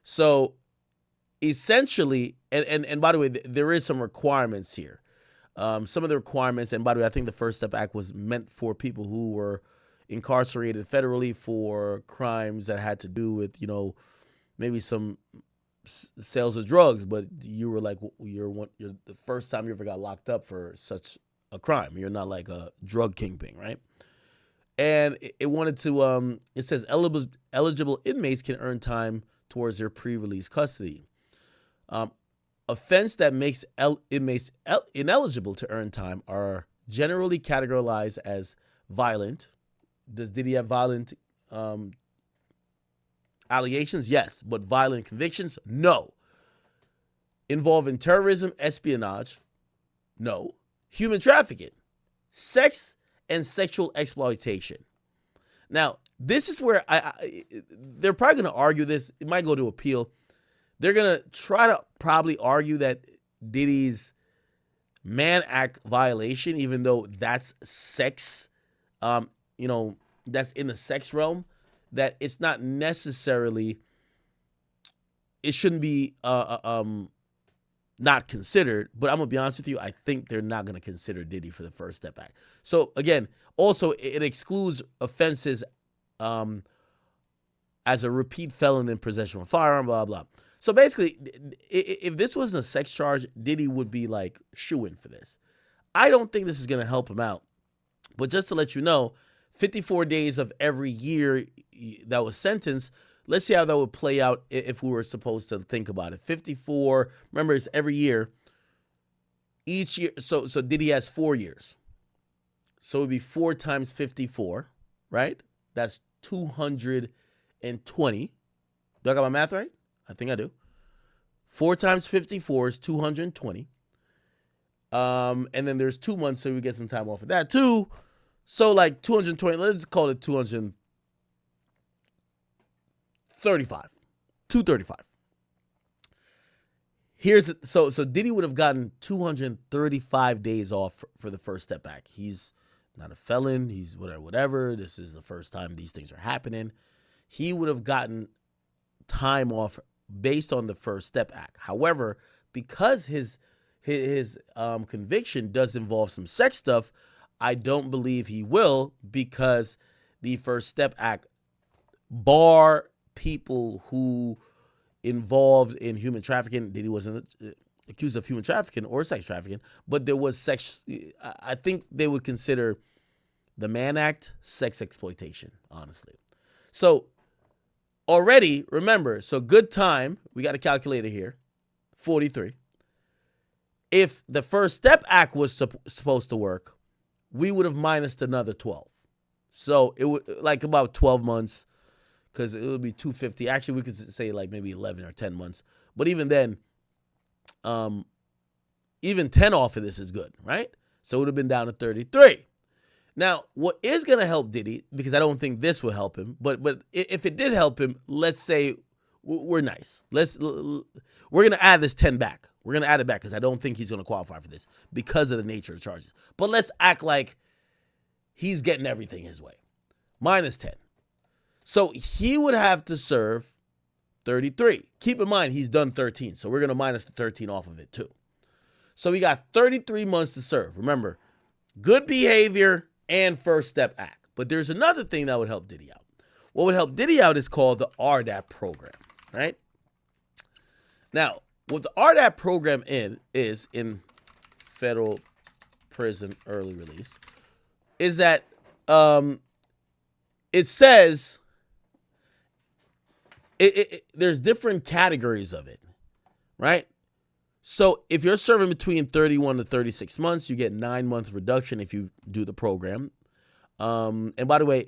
so essentially, and by the way, there is some requirements here. Some of the requirements, and by the way, I think the First Step Act was meant for people who were incarcerated federally for crimes that had to do with, maybe some sales of drugs, but you were like, you're the first time you ever got locked up for such a crime. You're not like a drug kingpin, right? And it wanted to, it says eligible inmates can earn time towards their pre-release custody. Offense that makes inmates ineligible to earn time are generally categorized as violent. Does Diddy have violent allegations? Yes. But violent convictions? No. Involving terrorism, espionage? No. Human trafficking? Sex and sexual exploitation. Now, this is where they're probably going to argue this. It might go to appeal. They're going to try to probably argue that Diddy's Mann Act violation, even though that's sex, that's in the sex realm, that it's not necessarily, it shouldn't be not considered. But I'm going to be honest with you, I think they're not going to consider Diddy for the First Step Act. So again, also it excludes offenses as a repeat felon in possession of a firearm, blah, blah. So basically, if this wasn't a sex charge, Diddy would be like shoo-in for this. I don't think this is going to help him out. But just to let you know, 54 days of every year that was sentenced, let's see how that would play out if we were supposed to think about it. 54, remember, it's every year. Each year, so Diddy has 4 years. So it would be 4 times 54, right? That's 220. Do I got my math right? I think I do. 4 times 54 is 220. And then there's 2 months, so we get some time off of that too. So like 220, let's call it 235. 235. So Diddy would have gotten 235 days off for the First Step Act. He's not a felon. He's whatever. This is the first time these things are happening. He would have gotten time off based on the First Step Act. However, because his conviction does involve some sex stuff, I don't believe he will, because the First Step Act bar people who involved in human trafficking. Diddy wasn't accused of human trafficking or sex trafficking, but there was sex. I think they would consider the Mann Act sex exploitation, honestly. So already, remember, so good time, we got a calculator here, 43. If the First Step Act was supposed to work, we would have minused another 12. So it would like about 12 months, because it would be 250. Actually, we could say like maybe 11 or 10 months. But even then, even 10 off of this is good, right? So it would have been down to 33. Now, what is going to help Diddy, because I don't think this will help him, but if it did help him, let's say we're nice. We're going to add this 10 back. We're going to add it back because I don't think he's going to qualify for this because of the nature of the charges. But let's act like he's getting everything his way. Minus 10. So he would have to serve 33. Keep in mind, he's done 13. So we're going to minus the 13 off of it too. So we got 33 months to serve. Remember, good behavior and First Step Act. But there's another thing that would help Diddy out. What would help Diddy out is called the RDAP program, right? Now, what the RDAP program is in federal prison early release is that it says there's different categories of it, right? So if you're serving between 31 to 36 months, you get 9 month reduction if you do the program. And by the way,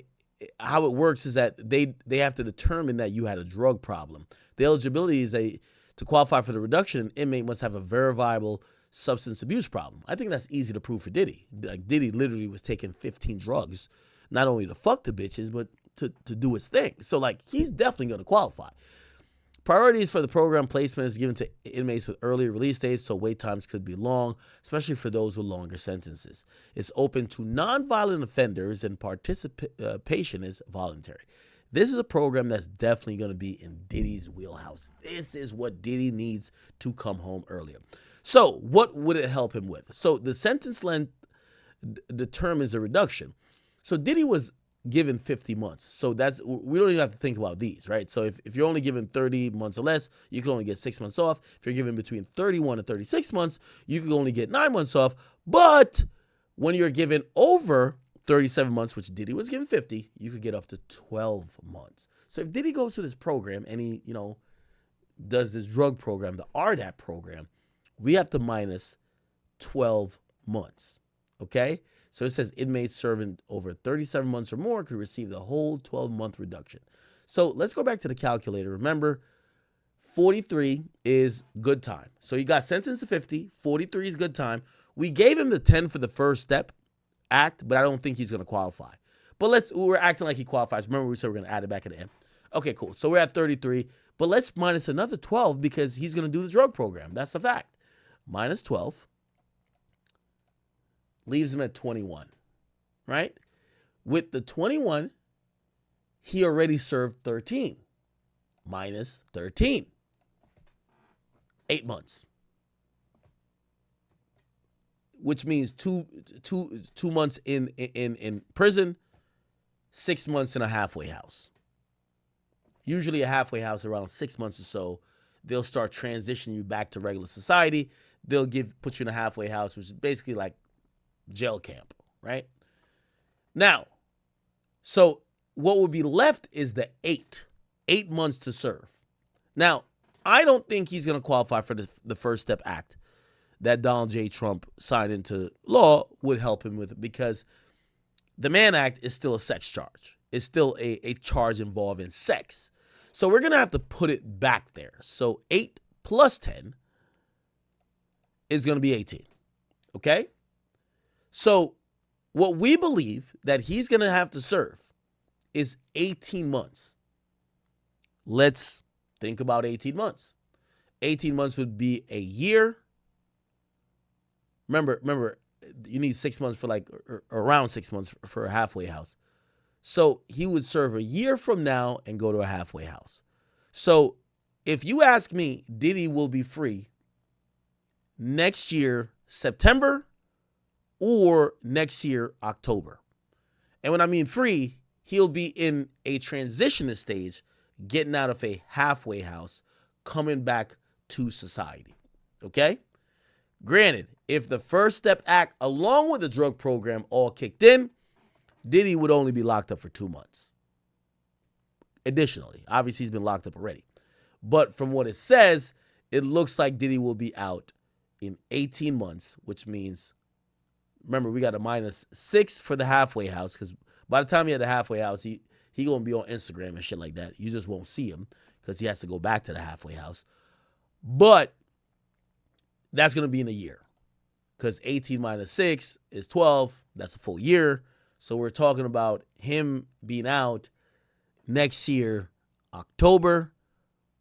how it works is that they have to determine that you had a drug problem. The eligibility is to qualify for the reduction, an inmate must have a verifiable substance abuse problem. I think that's easy to prove for Diddy. Like Diddy literally was taking 15 drugs, not only to fuck the bitches, but to do his thing. So like he's definitely going to qualify. Priorities for the program placement is given to inmates with early release dates, so wait times could be long, especially for those with longer sentences. It's open to nonviolent offenders and participation is voluntary. This is a program that's definitely going to be in Diddy's wheelhouse. This is what Diddy needs to come home earlier. So what would it help him with? So the sentence length determines a reduction. So Diddy was given 50 months. So we don't even have to think about these, right? So if you're only given 30 months or less, you can only get 6 months off. If you're given between 31 and 36 months, you can only get 9 months off. But when you're given over 37 months, which Diddy was given 50, you could get up to 12 months. So if Diddy goes to this program and he, does this drug program, the RDAP program, we have to minus 12 months, okay? So it says inmates serving over 37 months or more could receive the whole 12-month reduction. So let's go back to the calculator. Remember, 43 is good time. So he got sentenced to 50. 43 is good time. We gave him the 10 for the First Step Act, but I don't think he's going to qualify. But we're acting like he qualifies. Remember, we said we're going to add it back at the end. Okay, cool. So we're at 33, but let's minus another 12 because he's going to do the drug program. That's a fact. Minus 12 leaves him at 21, right? With the 21, he already served 13. Minus 13. 8 months. Which means two months in prison, 6 months in a halfway house. Usually a halfway house around 6 months or so, they'll start transitioning you back to regular society. They'll put you in a halfway house, which is basically like jail camp, right? Now, so what would be left is the 8 months to serve. Now, I don't think he's going to qualify for the First Step Act that Donald J. Trump signed into law would help him with it because the Mann Act is still a sex charge. It's still a charge involving sex. So we're going to have to put it back there. So 8 plus 10 is going to be 18. Okay? So What we believe that he's going to have to serve is 18 months. Let's think about 18 months. 18 months would be a year. Remember, you need 6 months for around 6 months for a halfway house. So he would serve a year from now and go to a halfway house. So if you ask me, Diddy will be free next year, September, or next year, October. And when I mean free, he'll be in a transition stage, getting out of a halfway house, coming back to society. Okay? Granted, if the First Step Act, along with the drug program, all kicked in, Diddy would only be locked up for 2 months. Additionally, obviously he's been locked up already. But from what it says, it looks like Diddy will be out in 18 months, which means, remember, we got a -6 for the halfway house, because by the time he had the halfway house, he going to be on Instagram and shit like that. You just won't see him because he has to go back to the halfway house. But that's going to be in a year, because 18 minus 6 is 12. That's a full year. So we're talking about him being out next year, October,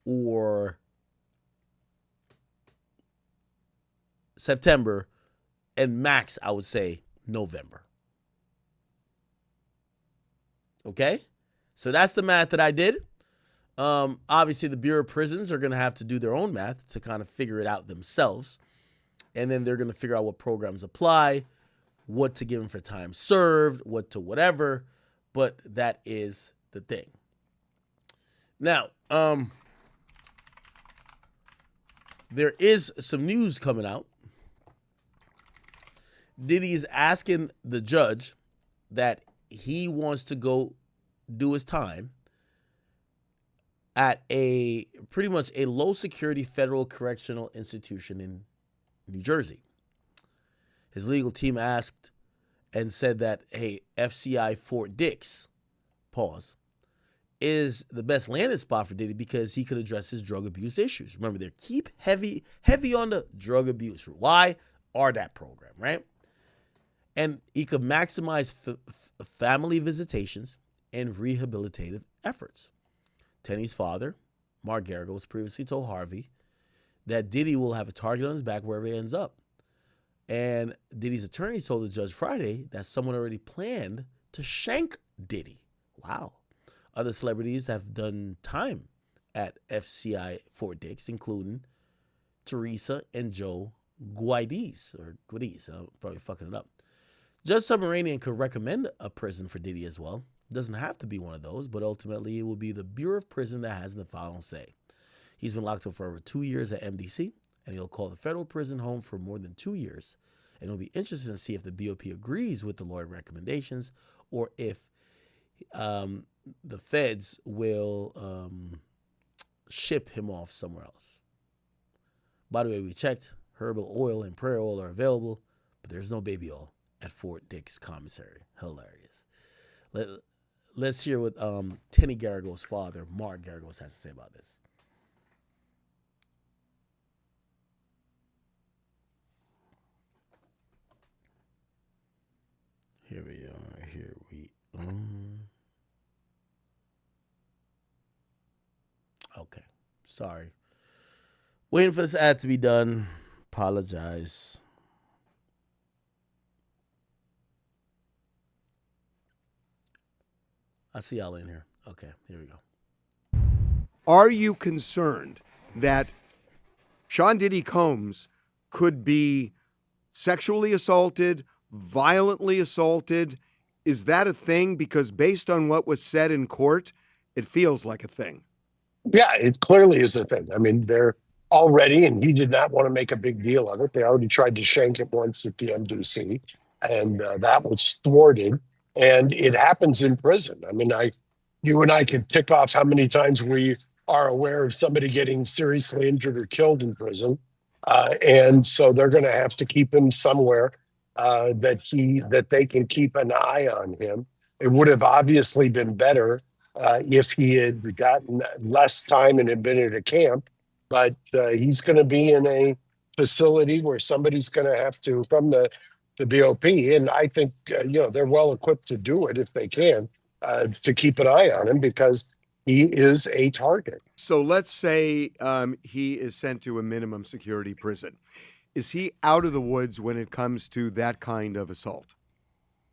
or September, and max, I would say, November. Okay? So that's the math that I did. Obviously, the Bureau of Prisons are going to have to do their own math to kind of figure it out themselves. And then they're going to figure out what programs apply, what to give them for time served, what to whatever. But that is the thing. Now, there is some news coming out. Diddy is asking the judge that he wants to go do his time at a pretty much a low security federal correctional institution in New Jersey. His legal team asked and said that, hey, FCI Fort Dix, pause, is the best landing spot for Diddy because he could address his drug abuse issues. Remember, they keep heavy on the drug abuse. Why? RDAP program, right? And he could maximize family visitations and rehabilitative efforts. Tenny's father, Mark Garagos, previously told Harvey that Diddy will have a target on his back wherever he ends up. And Diddy's attorneys told the judge Friday that someone already planned to shank Diddy. Wow. Other celebrities have done time at FCI Fort Dix, including Teresa and Joe Guides, I'm probably fucking it up. Judge Submaranian could recommend a prison for Diddy as well. Doesn't have to be one of those, but ultimately it will be the Bureau of Prison that has the final say. He's been locked up for over 2 years at MDC, and he'll call the federal prison home for more than 2 years. And it'll be interesting to see if the BOP agrees with the lawyer recommendations or if the feds will ship him off somewhere else. By the way, we checked. Herbal oil and prayer oil are available, but there's no baby oil at Fort Dix Commissary. Hilarious. Let's hear what Tenny Garagos' father, Mark Garagos, has to say about this. Here we are. Okay. Sorry. Waiting for this ad to be done. Apologize. I see y'all in here. Okay, here we go. Are you concerned that Sean Diddy Combs could be sexually assaulted, violently assaulted? Is that a thing? Because based on what was said in court, it feels like a thing. Yeah, it clearly is a thing. I mean, they're already, and he did not want to make a big deal of it. They already tried to shank it once at the MDC, and that was thwarted. And it happens in prison. I mean, you and I could tick off how many times we are aware of somebody getting seriously injured or killed in prison. And so they're going to have to keep him somewhere that they can keep an eye on him. It would have obviously been better if he had gotten less time and had been at a camp, but he's going to be in a facility where somebody's going to have to, from the the BOP, and I think they're well equipped to do it if they can, to keep an eye on him because he is a target. So let's say he is sent to a minimum security prison. Is he out of the woods when it comes to that kind of assault?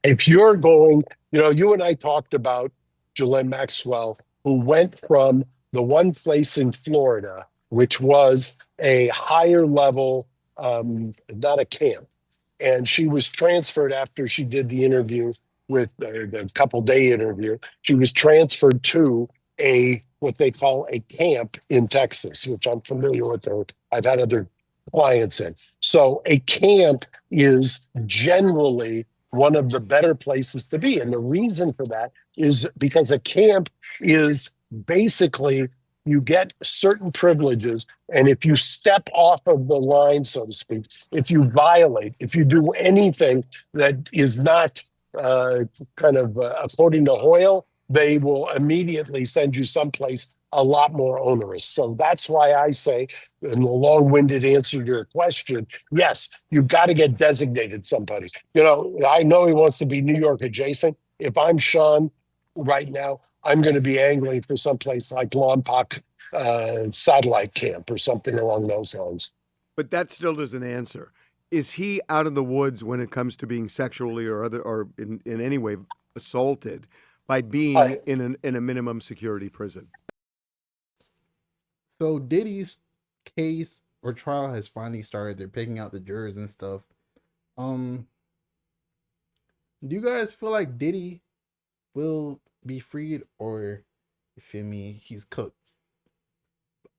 If you're going, you and I talked about Ghislaine Maxwell, who went from the one place in Florida, which was a higher level, not a camp, and she was transferred after she did the interview with the couple-day interview. She was transferred to what they call a camp in Texas, which I'm familiar with. I've had other clients in. So a camp is generally one of the better places to be. And the reason for that is because a camp is basically you get certain privileges. And if you step off of the line, so to speak, if you violate, if you do anything that is not according to Hoyle, they will immediately send you someplace a lot more onerous. So that's why I say, in the long-winded answer to your question, yes, you've got to get designated somebody. I know he wants to be New York adjacent. If I'm Sean right now, I'm going to be angling for someplace like Lompoc satellite camp or something along those lines. But that still doesn't answer. Is he out of the woods when it comes to being sexually or in any way assaulted by being in a minimum security prison? So Diddy's case or trial has finally started. They're picking out the jurors and stuff. Do you guys feel like Diddy will be freed, or you feel me, he's cooked?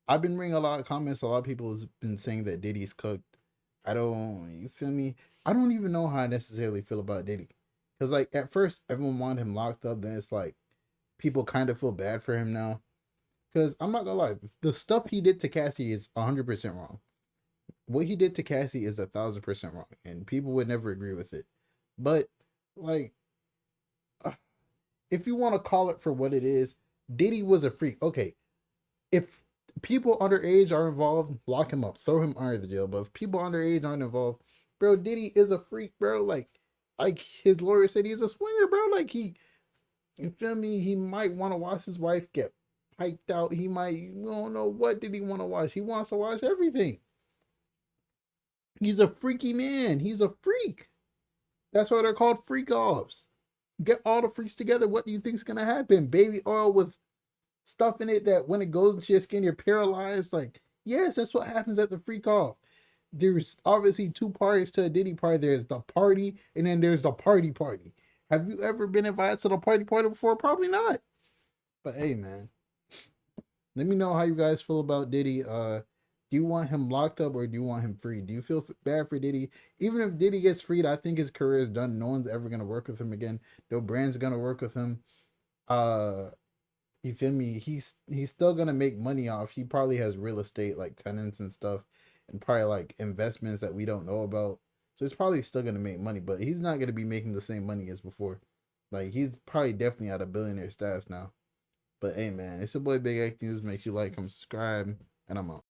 I've been reading a lot of comments. A lot of people has been saying that Diddy's cooked. You feel me? I don't even know how I necessarily feel about Diddy. Because like at first everyone wanted him locked up. Then it's like people kind of feel bad for him now. Because I'm not gonna lie, the stuff he did to Cassie is 100% wrong. What he did to Cassie is 1,000% wrong. And people would never agree with it. But like, if you want to call it for what it is, Diddy was a freak. Okay, if people underage are involved, lock him up, throw him under the jail. But if people underage aren't involved, bro, Diddy is a freak, bro. Like his lawyer said, he's a swinger, bro. Like you feel me? He might want to watch his wife get piped out. He might, you don't know what did he want to watch. He wants to watch everything. He's a freaky man. He's a freak. That's why they're called freak offs. Get all the freaks together. What do you think's gonna happen? Baby oil with stuff in it that when it goes into your skin, you're paralyzed. Like, yes, that's what happens at the freak off. There's obviously two parties to a Diddy party. There's the party, and then there's the party party. Have you ever been invited to the party party before? Probably not. But hey, man, let me know how you guys feel about Diddy. Do you want him locked up or do you want him free? Do you feel bad for Diddy? Even if Diddy gets freed, I think his career is done. No one's ever gonna work with him again. No brand's gonna work with him. You feel me? He's still gonna make money off. He probably has real estate like tenants and stuff, and probably like investments that we don't know about. So it's probably still gonna make money, but he's not gonna be making the same money as before. Like he's probably definitely at a billionaire status now. But hey, man, it's your boy Big X News. Make sure you like, comment, subscribe, and I'm out.